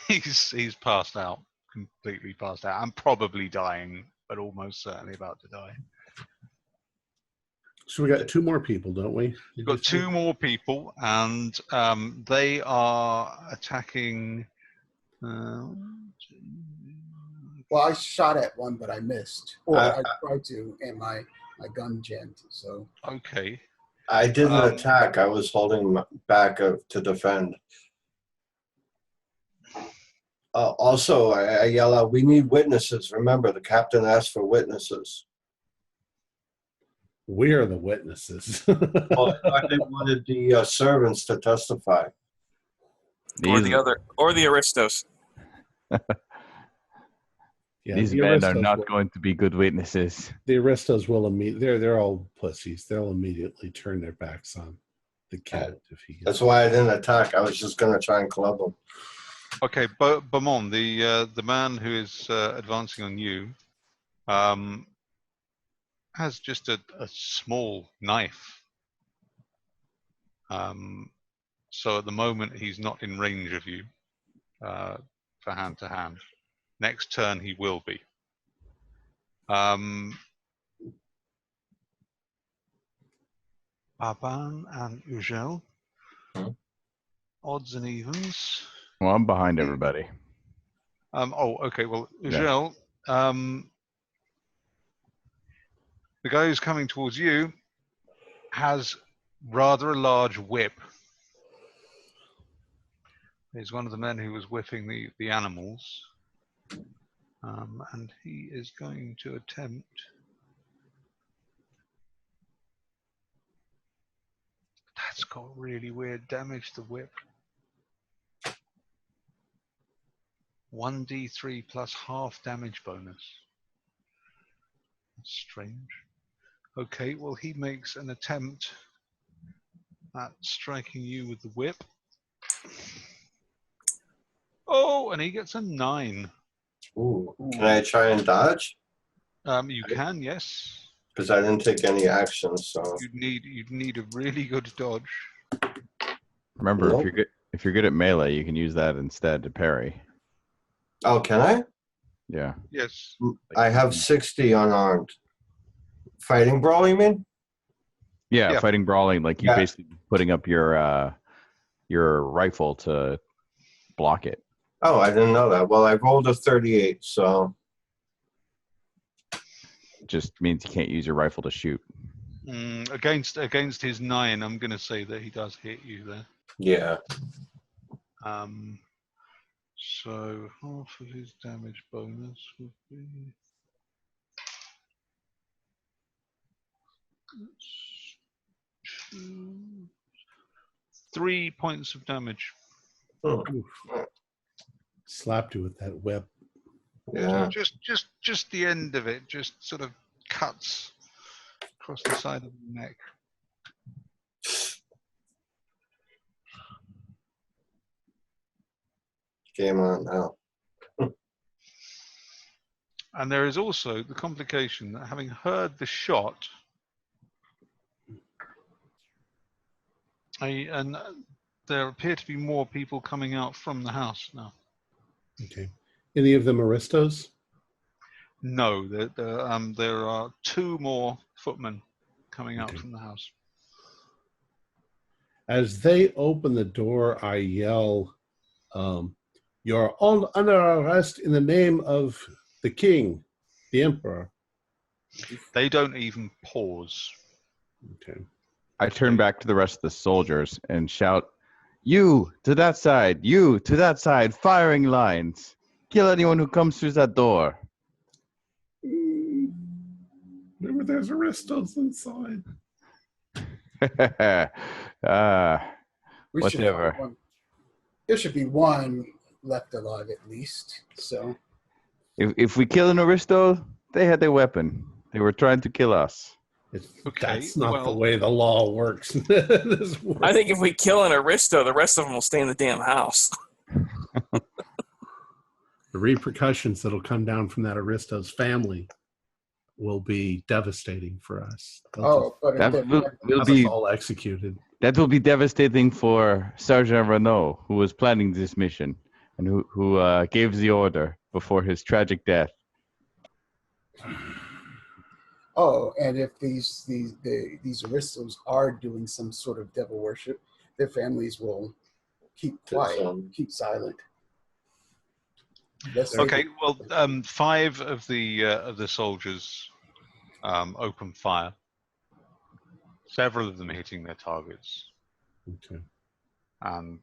he's passed out, completely passed out. I'm probably dying, but almost certainly about to die. So we got 2 more people, don't we? We've got 2 more people, and they are attacking. Well, I shot at one, but I missed. Or I tried to, and my gun jammed. So Okay. I didn't attack. I was holding back to defend. Also, I yell out, "We need witnesses." Remember, the captain asked for witnesses. We're the witnesses. Well, I thought they wanted the servants to testify. Or the aristos. Yeah, These the men are Aristos not going to be good witnesses. The Aristos will immediately. They're all pussies. They'll immediately turn their backs on the cat if he. That's why I didn't attack. I was just gonna try and club him. Okay, Beaumont, the man who is advancing on you, has just a small knife. So at the moment he's not in range of you for hand to hand. Next turn he will be. Baban and Ugel. Odds and evens. Well, I'm behind everybody. Okay. Well, Ugel, the guy who's coming towards you has rather a large whip. He's one of the men who was whipping the animals. And he is going to attempt. That's got really weird damage, the whip. 1d3 plus half damage bonus. That's strange. Okay, well, he makes an attempt at striking you with the whip. Oh, and he gets a 9. Ooh. Can I try and dodge? You can, yes. Because I didn't take any action, so You'd need a really good dodge. Remember, Nope. if you're good at melee, you can use that instead to parry. Oh, can I? Yeah. Yes. I have 60 unarmed. Fighting brawl, you mean? Yeah, fighting brawling, like you Yeah. basically putting up your rifle to block it. Oh, I didn't know that. Well, I rolled a 38, so It just means you can't use your rifle to shoot. Against his 9, I'm going to say that he does hit you there. yeah. So half of his damage bonus would be 3 points of damage. Slapped you with that whip. Yeah. Just the end of it, just sort of cuts across the side of the neck. Game on now. And there is also the complication that having heard the shot, and there appear to be more people coming out from the house now. Okay. Any of them Aristos? No, there are 2 more footmen coming out from the house. As they open the door, I yell, "You're all under arrest in the name of the king, the emperor." They don't even pause. Okay. I turn back to the rest of the soldiers and shout, "You to that side, you to that side, firing lines. Kill anyone who comes through that door." Remember, there's Aristos inside. we should Whatever. have one. There should be one left alive at least. So If we kill an Aristo, they had their weapon. They were trying to kill us. That's not the way the law works. This works. I think if we kill an aristo, the rest of them will stay in the damn house. The repercussions that'll come down from that Aristo's family. will be devastating for us. Oh, but if That they're will Have us be all executed. that will be devastating for Sergeant Renault, who was planning this mission and who gave the order before his tragic death. Oh, and if these aristos are doing some sort of devil worship, their families will keep quiet, keep silent. Yes, Okay, well, 5 of the soldiers open fire. Several of them hitting their targets, Okay. and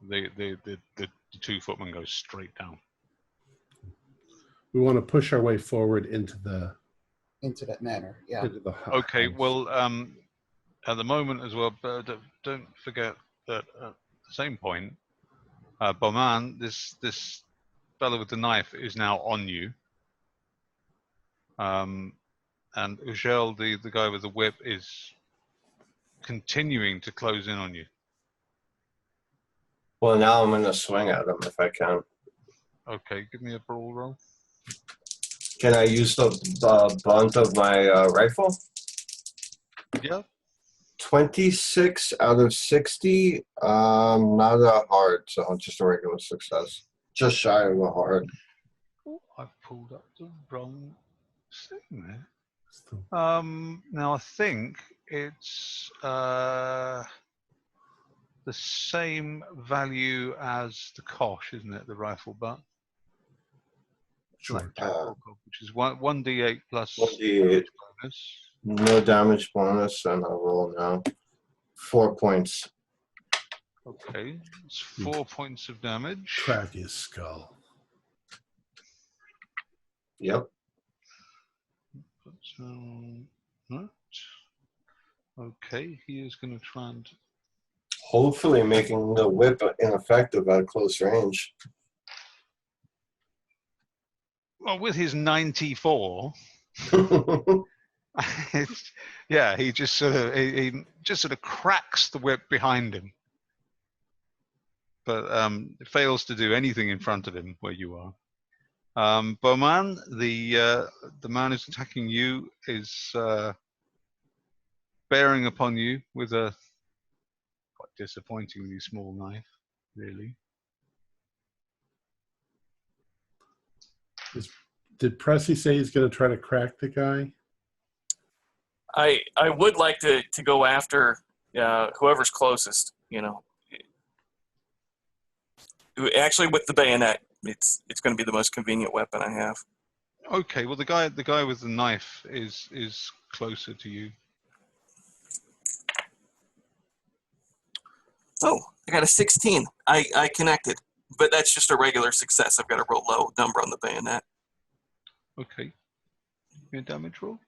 the 2 footmen go straight down. We want to push our way forward into that manner. Yeah. into the house. Okay, well, at the moment as well, but don't forget that at the same point, Bowman, this fellow with the knife is now on you. And Ugel, the guy with the whip, is continuing to close in on you. Well, now I'm going to swing at him if I can. Okay, give me a brawl roll. Can I use the bunt of my rifle? Yeah. 26 out of 60. Not a hard, so just a regular success. Just shy of a hard. Oh, I've pulled up the wrong thing there. Now I think it's the same value as the Kosh, isn't it? The rifle butt. Sure. Which is 1d8 plus 1d8. bonus. No damage bonus, and I'll roll now. 4 points. Okay, it's 4 points of damage. Crack his skull. Yep. Right. Okay, he is going to try and... Hopefully making the whip ineffective at close range. Well, with his 94, yeah, he just sort of cracks the whip behind him, but fails to do anything in front of him where you are. Bowman, the man who's attacking you is bearing upon you with a quite disappointingly small knife, really. Did Pressy say he's going to try to crack the guy? I would like to go after whoever's closest. You know, actually with the bayonet, it's going to be the most convenient weapon I have. Okay, well the guy with the knife is closer to you. Oh, I got a 16. I connected, but that's just a regular success. I've got a real low number on the bayonet. Okay, your damage roll.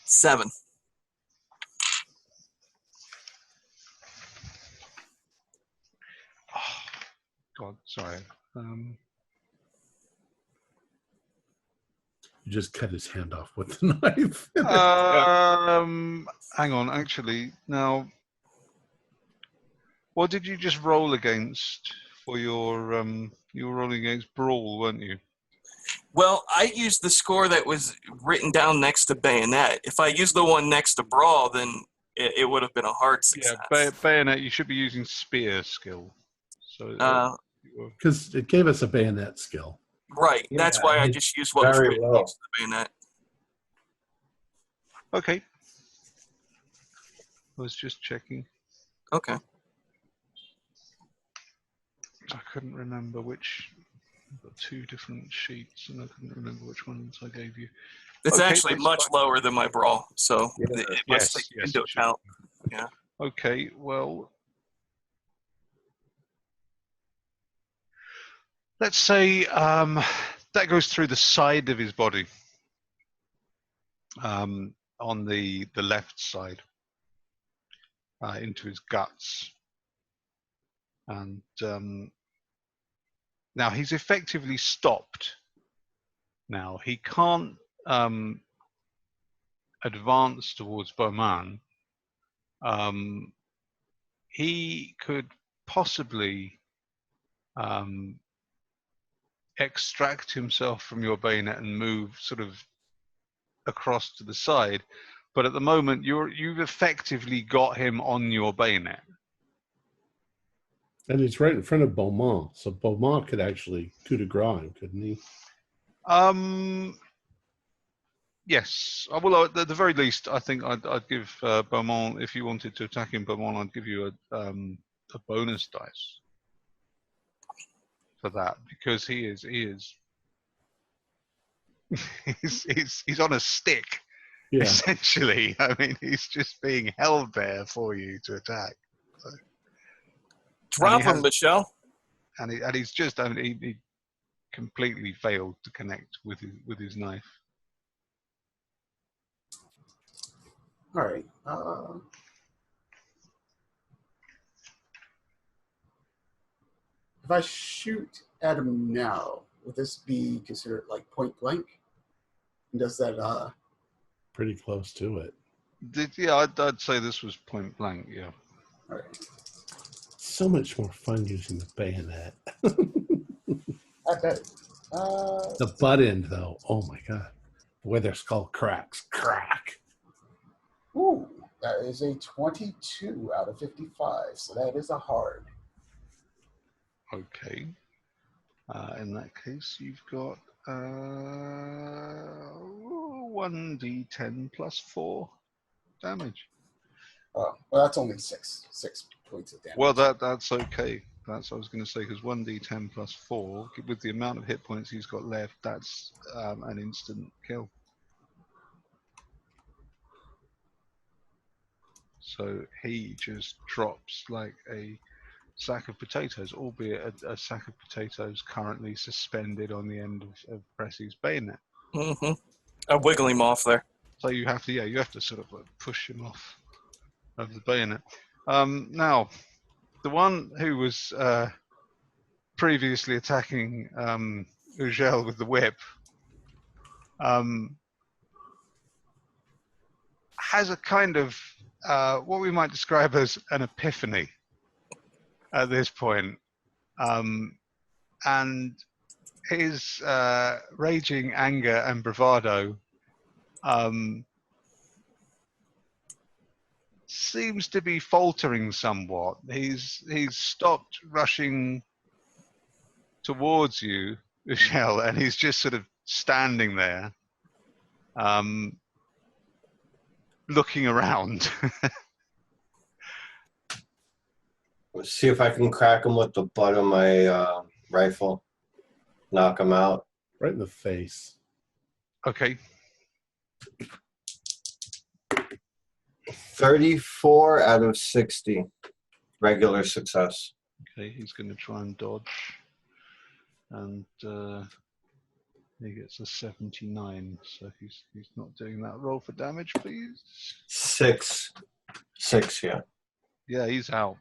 7. Oh, God, sorry. You just cut his hand off with the knife. Hang on, actually, now, what did you just roll against for your you were rolling against Brawl, weren't you? Well, I used the score that was written down next to bayonet. If I used the one next to brawl, then it would have been a hard success. Yeah, bayonet, you should be using spear skill. So because it gave us a bayonet skill. Right, that's why I just used what was written next to the bayonet. Okay. I was just checking. Okay. I couldn't remember which. I've got 2 different sheets, and I couldn't remember which ones I gave you. It's Okay, actually much lower than my brawl, so Yeah. it must take into account. Yeah. Okay, well, let's say that goes through the side of his body, on the left side, into his guts, and now he's effectively stopped. Now he can't advance towards Bowman. He could possibly extract himself from your bayonet and move sort of across to the side. But at the moment, you've effectively got him on your bayonet. And he's right in front of Beaumont, so Beaumont could actually coup de grace him, couldn't he? Yes. Well, at the very least, I think I'd give Beaumont, if you wanted to attack him, Beaumont, I'd give you a bonus dice for that, because he is he's on a stick. Yeah. Essentially, I mean, he's just being held there for you to attack. So. Drop him, Michelle. And he's just, I mean, he completely failed to connect with his knife. All right. If I shoot at him now, would this be considered like point blank? And does that Pretty close to it. Yeah, I'd say this was point blank. Yeah. All right. So much more fun using the bayonet. I bet. The butt end, though. Oh my god, where their skull cracks. Crack. Ooh, that is a 22 out of 55. So that is a hard. Okay. In that case, you've got 1d10 plus 4 damage. Oh, well, that's only 6 points of damage. Well, that's okay. That's what I was going to say, because 1d10 plus 4, with the amount of hit points he's got left, that's an instant kill. So he just drops like a sack of potatoes, albeit a sack of potatoes currently suspended on the end of Pressy's bayonet. Mm-hmm. I wiggle him off there. So you have to sort of like push him off of the bayonet. Now, the one who was previously attacking Ugel with the whip has a kind of what we might describe as an epiphany at this point. And his raging anger and bravado seems to be faltering somewhat. He's stopped rushing towards you, Michelle, and he's just sort of standing there, looking around. Let's see if I can crack him with the butt of my rifle. Knock him out. Right in the face. Okay. 34 out of 60. Regular success. Okay, he's going to try and dodge. And he gets a 79, so he's not doing that. Roll for damage, please. 6, yeah. Yeah, he's out.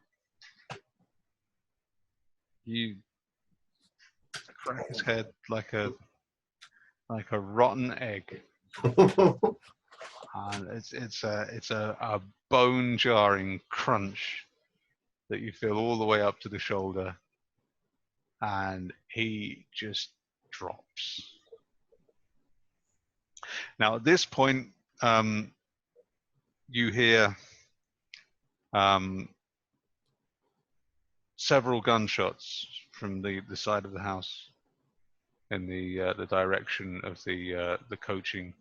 You crack his head like a rotten egg, and it's a bone jarring crunch that you feel all the way up to the shoulder, and he just drops. Now at this point, you hear several gunshots from the side of the house in the direction of the coaching,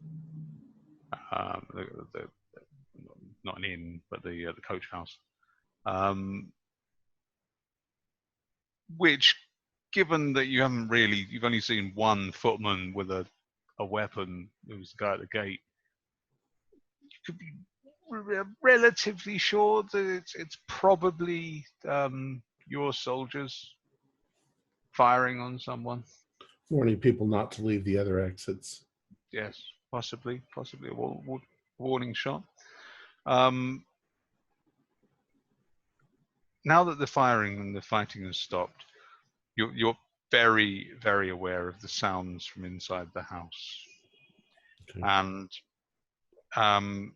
not an inn, but the coach house, which, given that you've only seen one footman with a weapon, who was the guy at the gate, you could be relatively sure that it's probably your soldiers firing on someone. Warning people not to leave the other exits. Yes, possibly a warning shot. Now that the firing and the fighting has stopped, you're very, very aware of the sounds from inside the house. Okay. And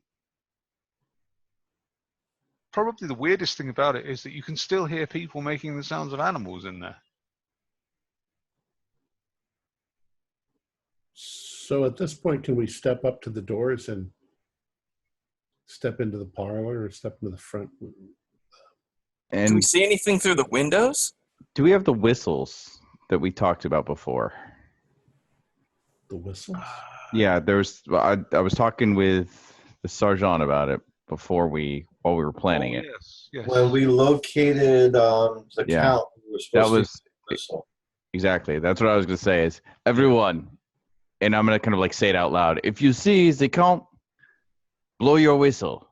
probably the weirdest thing about it is that you can still hear people making the sounds of animals in there. So at this point, can we step up to the doors and step into the parlor or step into the front? Can we And see anything through the windows? do we have the whistles that we talked about before? The whistles? Yeah, I was talking with the sergeant about it while we were planning it. Yes. When we located the Yeah. count, we were That supposed was to whistle. exactly. That's what I was gonna say. Is everyone, and I'm gonna kind of like say it out loud. If you see the count, blow your whistle.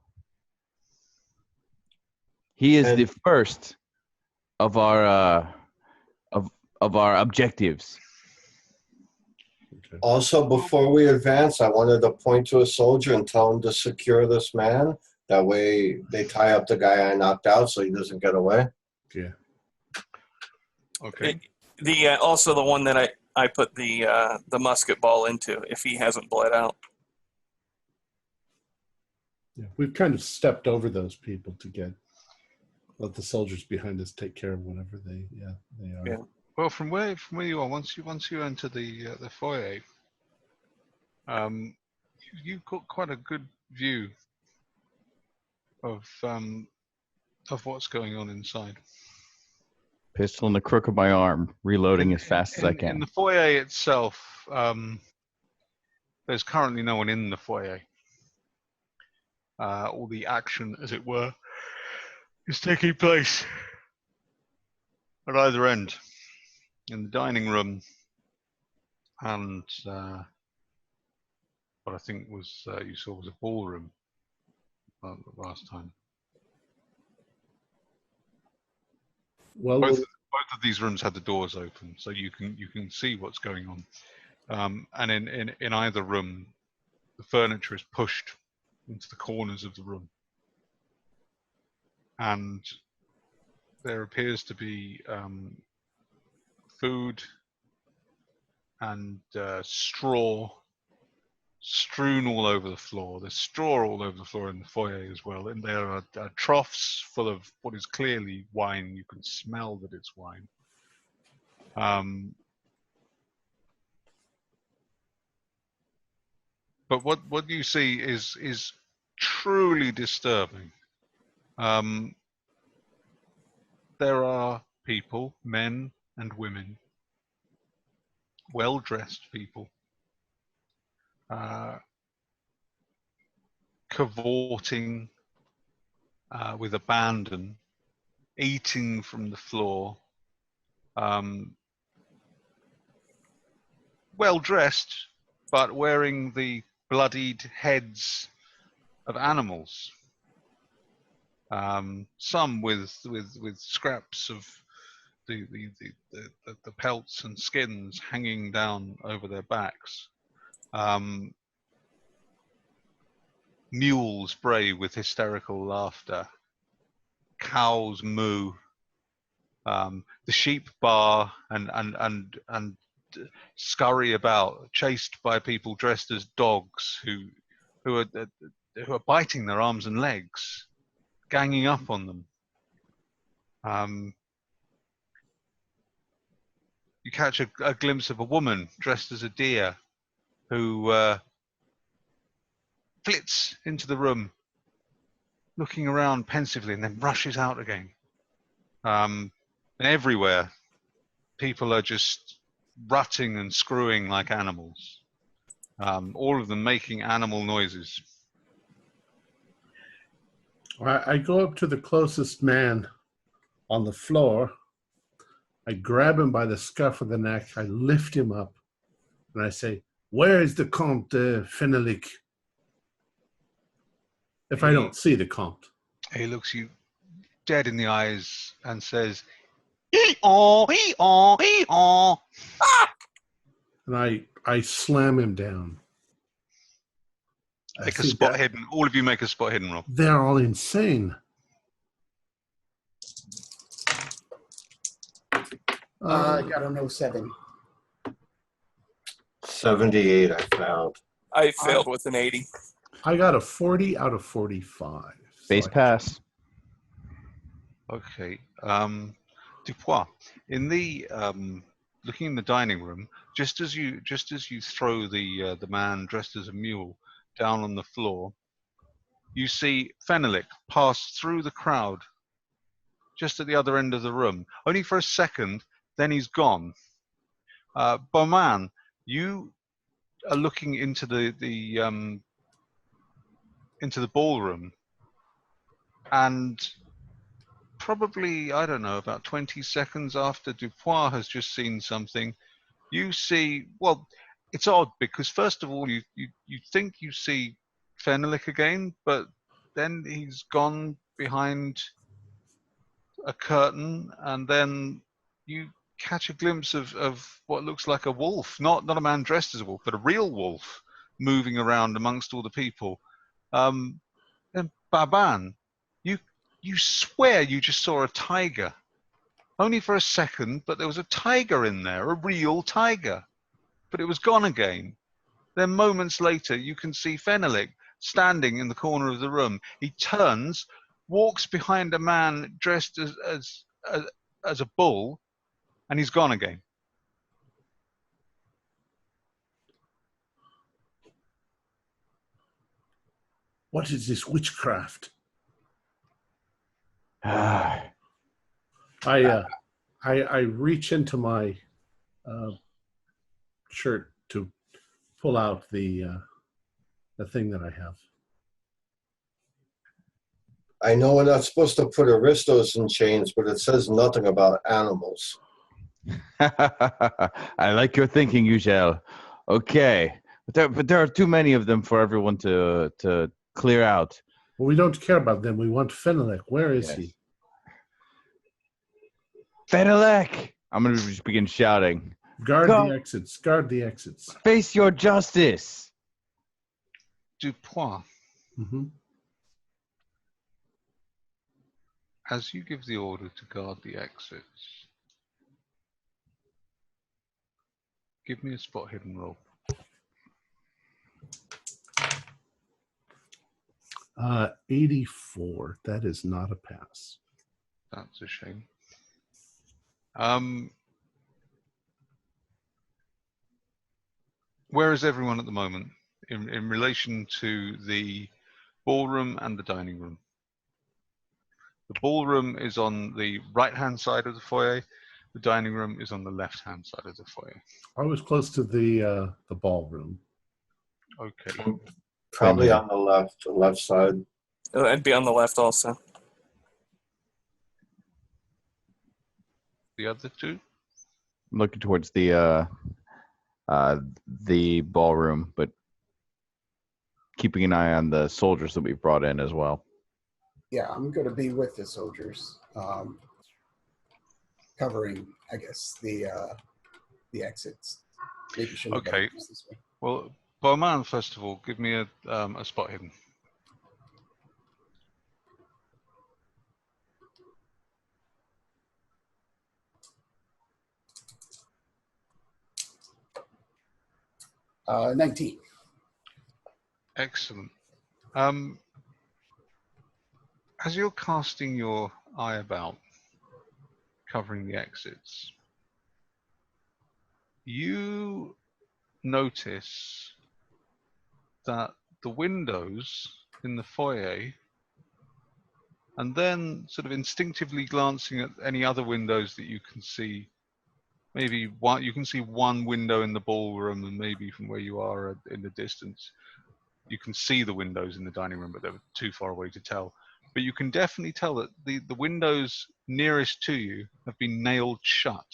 He is And- the first of our of our objectives. Okay. Also, before we advance, I wanted to point to a soldier and tell him to secure this man. That way, they tie up the guy I knocked out so he doesn't get away. Yeah. Okay. The also the one that I put the musket ball into if he hasn't bled out. Yeah. We've kind of stepped over those people to let the soldiers behind us take care of whatever they are. Yeah. Well, from where you are, once you enter the foyer, you've got quite a good view of what's going on inside. Pistol in the crook of my arm, reloading as fast as I In can. the foyer itself, there's currently no one in the foyer. All the action, as it were, is taking place at either end, in the dining room and what I think was you saw was a ballroom last time. Well, Both of these rooms had the doors open, so you can see what's going on. And in either room, the furniture is pushed into the corners of the room, and there appears to be food and straw strewn all over the floor. There's straw all over the floor in the foyer as well, and there are troughs full of what is clearly wine. You can smell that it's wine. But what you see is truly disturbing. There are people, men and women, well-dressed people, cavorting with abandon, eating from the floor, well-dressed, but wearing the bloodied heads of animals. Some with scraps of the pelts and skins hanging down over their backs. Mules bray with hysterical laughter. Cows moo. The sheep bar and scurry about, chased by people dressed as dogs who are biting their arms and legs, ganging up on them. You catch a glimpse of a woman dressed as a deer who flits into the room, looking around pensively, and then rushes out again. And everywhere, people are just rutting and screwing like animals. All of them making animal noises. I go up to the closest man on the floor. I grab him by the scruff of the neck. I lift him up, and I say, "Where is the Comte de Fenelic?" If I don't see the Comte. He looks you dead in the eyes and says, "Ee-aw, ee-aw, ee-aw." And I slam him down. Make a spot hidden. All of you make a spot hidden roll. They're all insane. I got a 07. 78 I found. I failed with an 80. I got a 40 out of 45. Base pass. Okay. Dupois, in the looking in the dining room, just as you throw the man dressed as a mule down on the floor, you see Fenelix pass through the crowd, just at the other end of the room, only for a second. Then he's gone. Bowman, you are looking into the ballroom, and probably, I don't know, about 20 seconds after Dupois has just seen something, you see, well, it's odd because first of all, you think you see Fenelix again, but then he's gone behind a curtain, and then you catch a glimpse of what looks like a wolf, not a man dressed as a wolf, but a real wolf moving around amongst all the people. And Baban, you swear you just saw a tiger. Only for a second, but there was a tiger in there, a real tiger. But it was gone again. Then moments later, you can see Fenelix standing in the corner of the room. He turns, walks behind a man dressed as a bull, and he's gone again. What is this witchcraft? I reach into my shirt to pull out the thing that I have. I know we're not supposed to put aristos in chains, but it says nothing about animals. I like your thinking, Ugel. Okay, but there are too many of them for everyone to clear out. Well, we don't care about them. We want Fenelix. Where is he? Fenelix! I'm going to just begin shouting. Guard the exits. Guard the exits. Face your justice. Dupois. Mm-hmm. As you give the order to guard the exits, give me a spot hidden roll. 84. That is not a pass. That's a shame. Where is everyone at the moment in relation to the ballroom and the dining room? The ballroom is on the right-hand side of the foyer. The dining room is on the left-hand side of the foyer. I was close to the ballroom. Okay. Probably on the left side. I'd be on the left also. The other two? I'm looking towards the ballroom, but keeping an eye on the soldiers that we've brought in as well. Yeah, I'm going to be with the soldiers, covering, I guess, the exits. Okay. Well, Bowman, first of all, give me a spot hidden. Uh, 19. Excellent. As you're casting your eye about, covering the exits, you notice that the windows in the foyer, and then sort of instinctively glancing at any other windows that you can see, maybe you can see one window in the ballroom, and maybe from where you are in the distance, you can see the windows in the dining room, but they're too far away to tell. But you can definitely tell that the windows nearest to you have been nailed shut.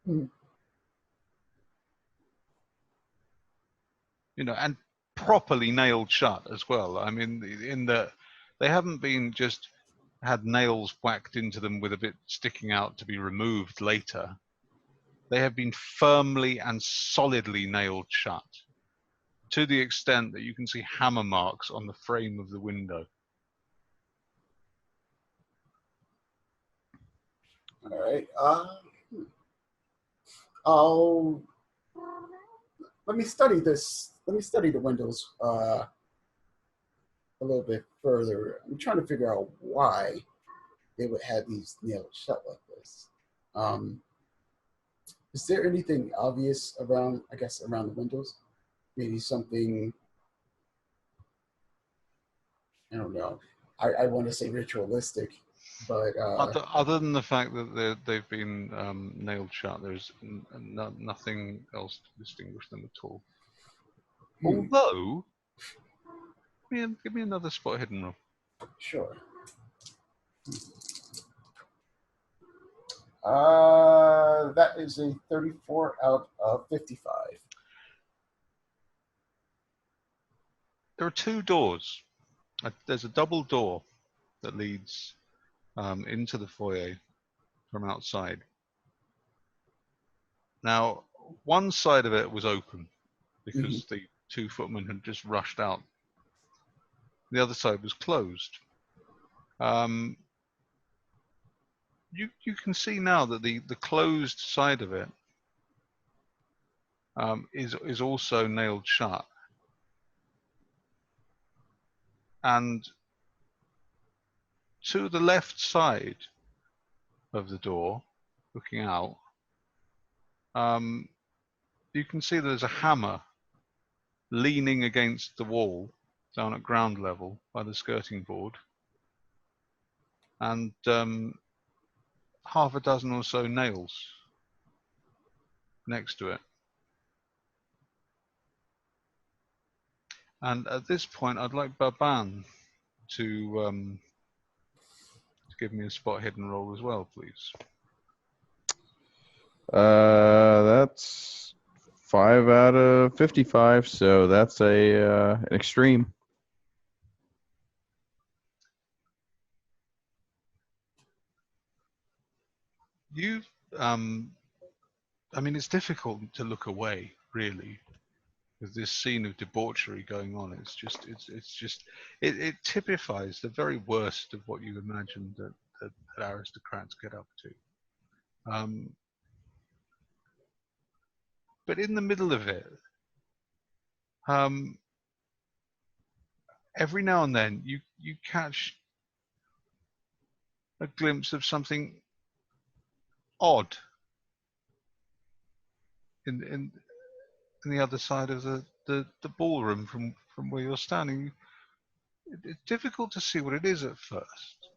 Mm. You know, and properly nailed shut as well. I mean, in that they haven't been just had nails whacked into them with a bit sticking out to be removed later. They have been firmly and solidly nailed shut, to the extent that you can see hammer marks on the frame of the window. All right. Let me study this. Let me study the windows a little bit further. I'm trying to figure out why they would have these nailed shut like this. Is there anything obvious around, I guess, around the windows? Maybe something, I don't know. I want to say ritualistic, but Other than the fact that they've been nailed shut, there's nothing else to distinguish them at all. Although, give me another spot hidden roll. Sure. That is a 34 out of 55. There are two doors. There's a double door that leads into the foyer from outside. Now, one side of it was open because the two footmen had just rushed out. The other side was closed. You can see now that the closed side of it is also nailed shut. And to the left side of the door, looking out, you can see there's a hammer leaning against the wall down at ground level by the skirting board, and half a dozen or so nails next to it. And at this point, I'd like Baban to give me a spot hidden roll as well, please. That's 5 out of 55, so that's an extreme. You, I mean, it's difficult to look away, really, with this scene of debauchery going on. It typifies the very worst of what you imagine that aristocrats get up to. But in the middle of it, every now and then you catch a glimpse of something odd in the other side of the ballroom from where you're standing. It's difficult to see what it is at first,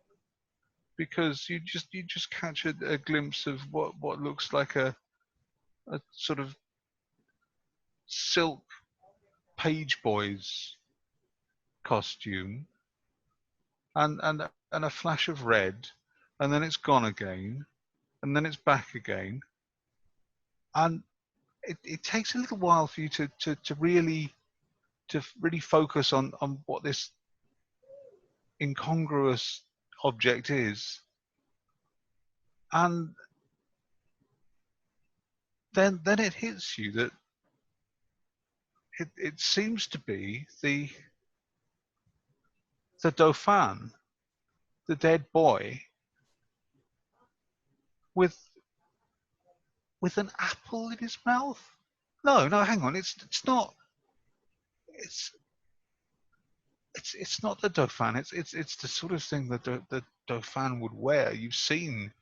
because you just catch a glimpse of what looks like a sort of silk page boy's costume, and a flash of red, and then it's gone again, and then it's back again, and it takes a little while for you to really focus on what this incongruous object is, and then it hits you that it seems to be the Dauphin, the dead boy, with an apple in his mouth. No, hang on. It's not. It's not the Dauphin. It's the sort of thing that the Dauphin would wear. You've seen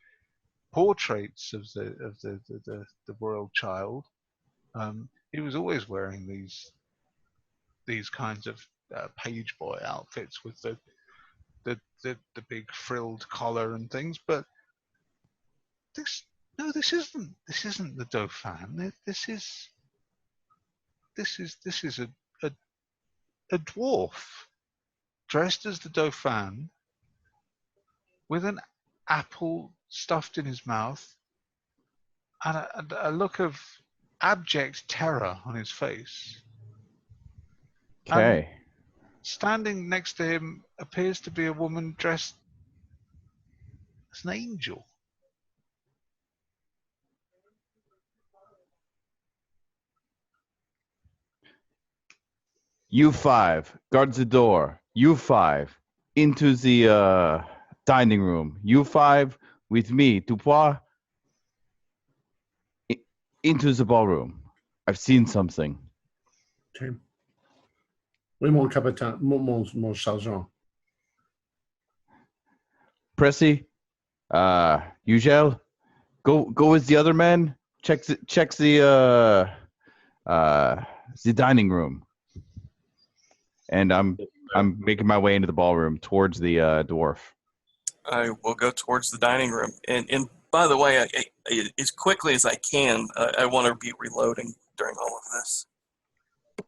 portraits of the royal child. He was always wearing these kinds of page boy outfits with the big frilled collar and things. But this isn't the Dauphin. This is a dwarf dressed as the Dauphin with an apple stuffed in his mouth and a look of abject terror on his face. Okay. Standing next to him appears to be a woman dressed as an angel. You 5 guards the door. You 5 into the dining room. You 5 with me, Dupois, into the ballroom. I've seen something. Okay. Oui, mon capitaine, mon sergent. Pressy, Ugel, go with the other men. Check the dining room. And I'm making my way into the ballroom towards the dwarf. I will go towards the dining room. And by the way, as quickly as I can, I want to be reloading during all of this.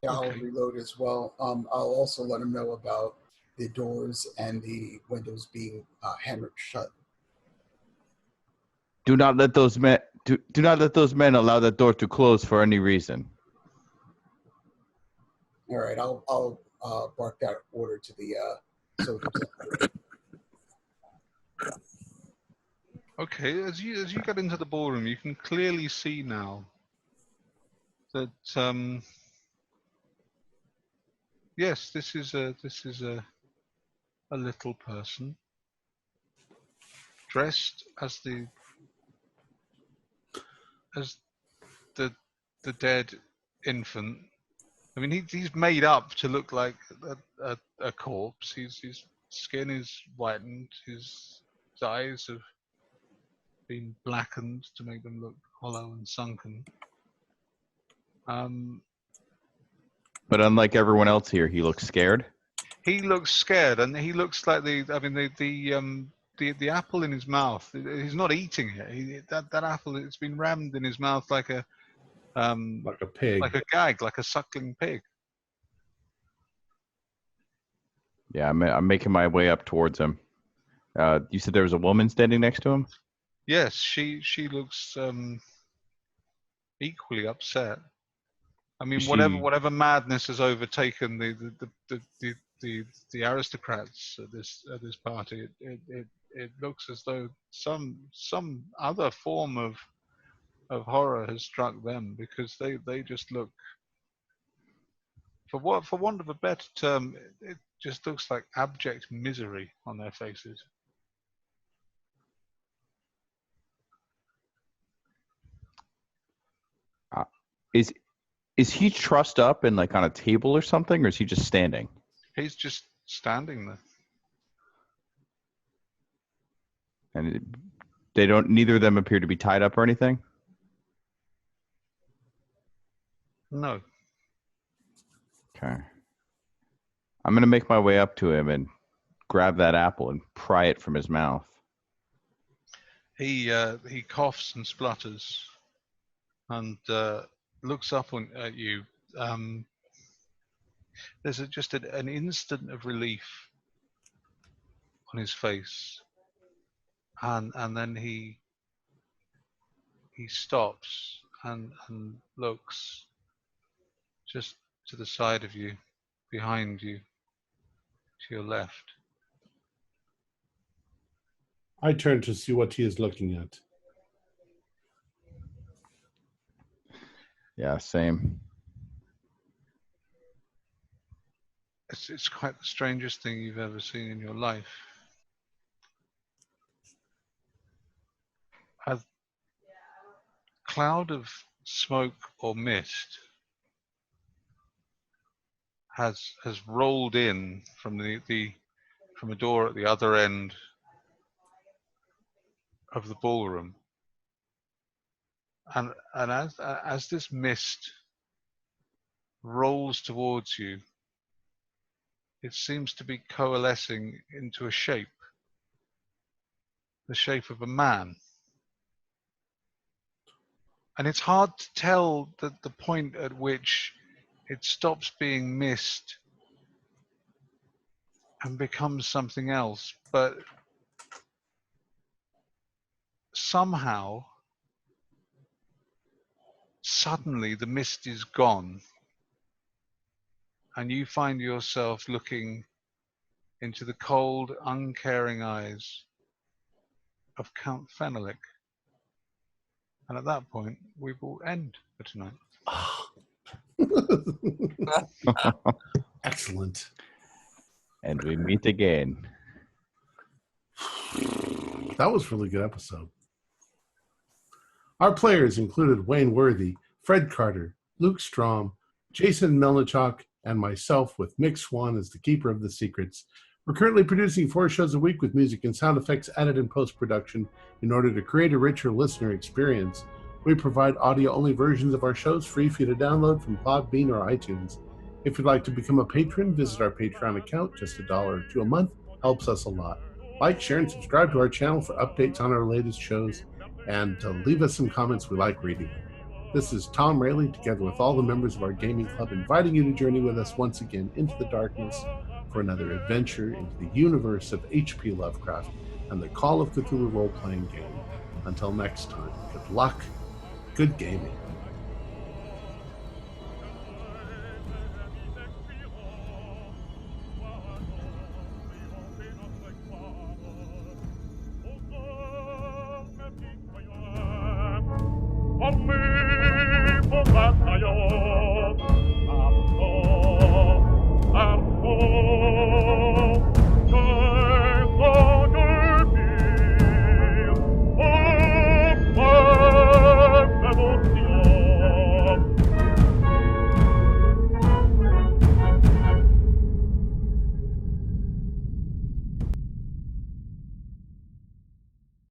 Yeah, I'll reload as well. I'll also let him know about the doors and the windows being hammered shut. Do not let those men allow that door to close for any reason. All right, I'll bark that order to the soldiers. Okay, as you get into the ballroom, you can clearly see now that yes, this is a little person dressed as the dead infant. I mean, he's made up to look like a corpse. His skin is whitened. His eyes have been blackened to make them look hollow and sunken. But unlike everyone else here, he looks scared. He looks scared, and he looks like the apple in his mouth. He's not eating it. That apple, it's been rammed in his mouth like a pig, like a gag, like a suckling pig. Yeah, I'm making my way up towards him. You said there was a woman standing next to him? Yes, she looks equally upset. I mean, whatever madness has overtaken the aristocrats at this party, it looks as though some other form of horror has struck them, because they just look, for want of a better term, it just looks like abject misery on their faces. Is he trussed up and like on a table or something, or is he just standing? He's just standing there. And neither of them appear to be tied up or anything? No. Okay. I'm going to make my way up to him and grab that apple and pry it from his mouth. He coughs and splutters and looks up at you. There's just an instant of relief on his face, and then he stops and looks just to the side of you, behind you, to your left. I turn to see what he is looking at. Yeah, same. It's quite the strangest thing you've ever seen in your life. A cloud of smoke or mist has rolled in from from a door at the other end of the ballroom, and as this mist rolls towards you, it seems to be coalescing into a shape, the shape of a man. And it's hard to tell the point at which it stops being mist and becomes something else, but somehow, suddenly the mist is gone, and you find yourself looking into the cold, uncaring eyes of Count Fenelick. And at that point, we will end for tonight. Excellent. And we meet again. That was a really good episode. Our players included Wayne Worthy, Fred Carter, Luke Strom, Jason Melnichuk, and myself, with Mick Swan as the keeper of the secrets, We're currently producing 4 shows a week with music and sound effects added in post-production in order to create a richer listener experience. We provide audio-only versions of our shows free for you to download from Podbean or iTunes. If you'd like to become a patron, visit our Patreon account. Just $1 or $2 a month helps us a lot. Like, share, and subscribe to our channel for updates on our latest shows, and leave us some comments. We like reading them. This is Tom Rayleigh, together with all the members of our gaming club, inviting you to journey with us once again into the darkness for another adventure into the universe of H.P. Lovecraft and the Call of Cthulhu role-playing game. Until next time, good luck, good gaming.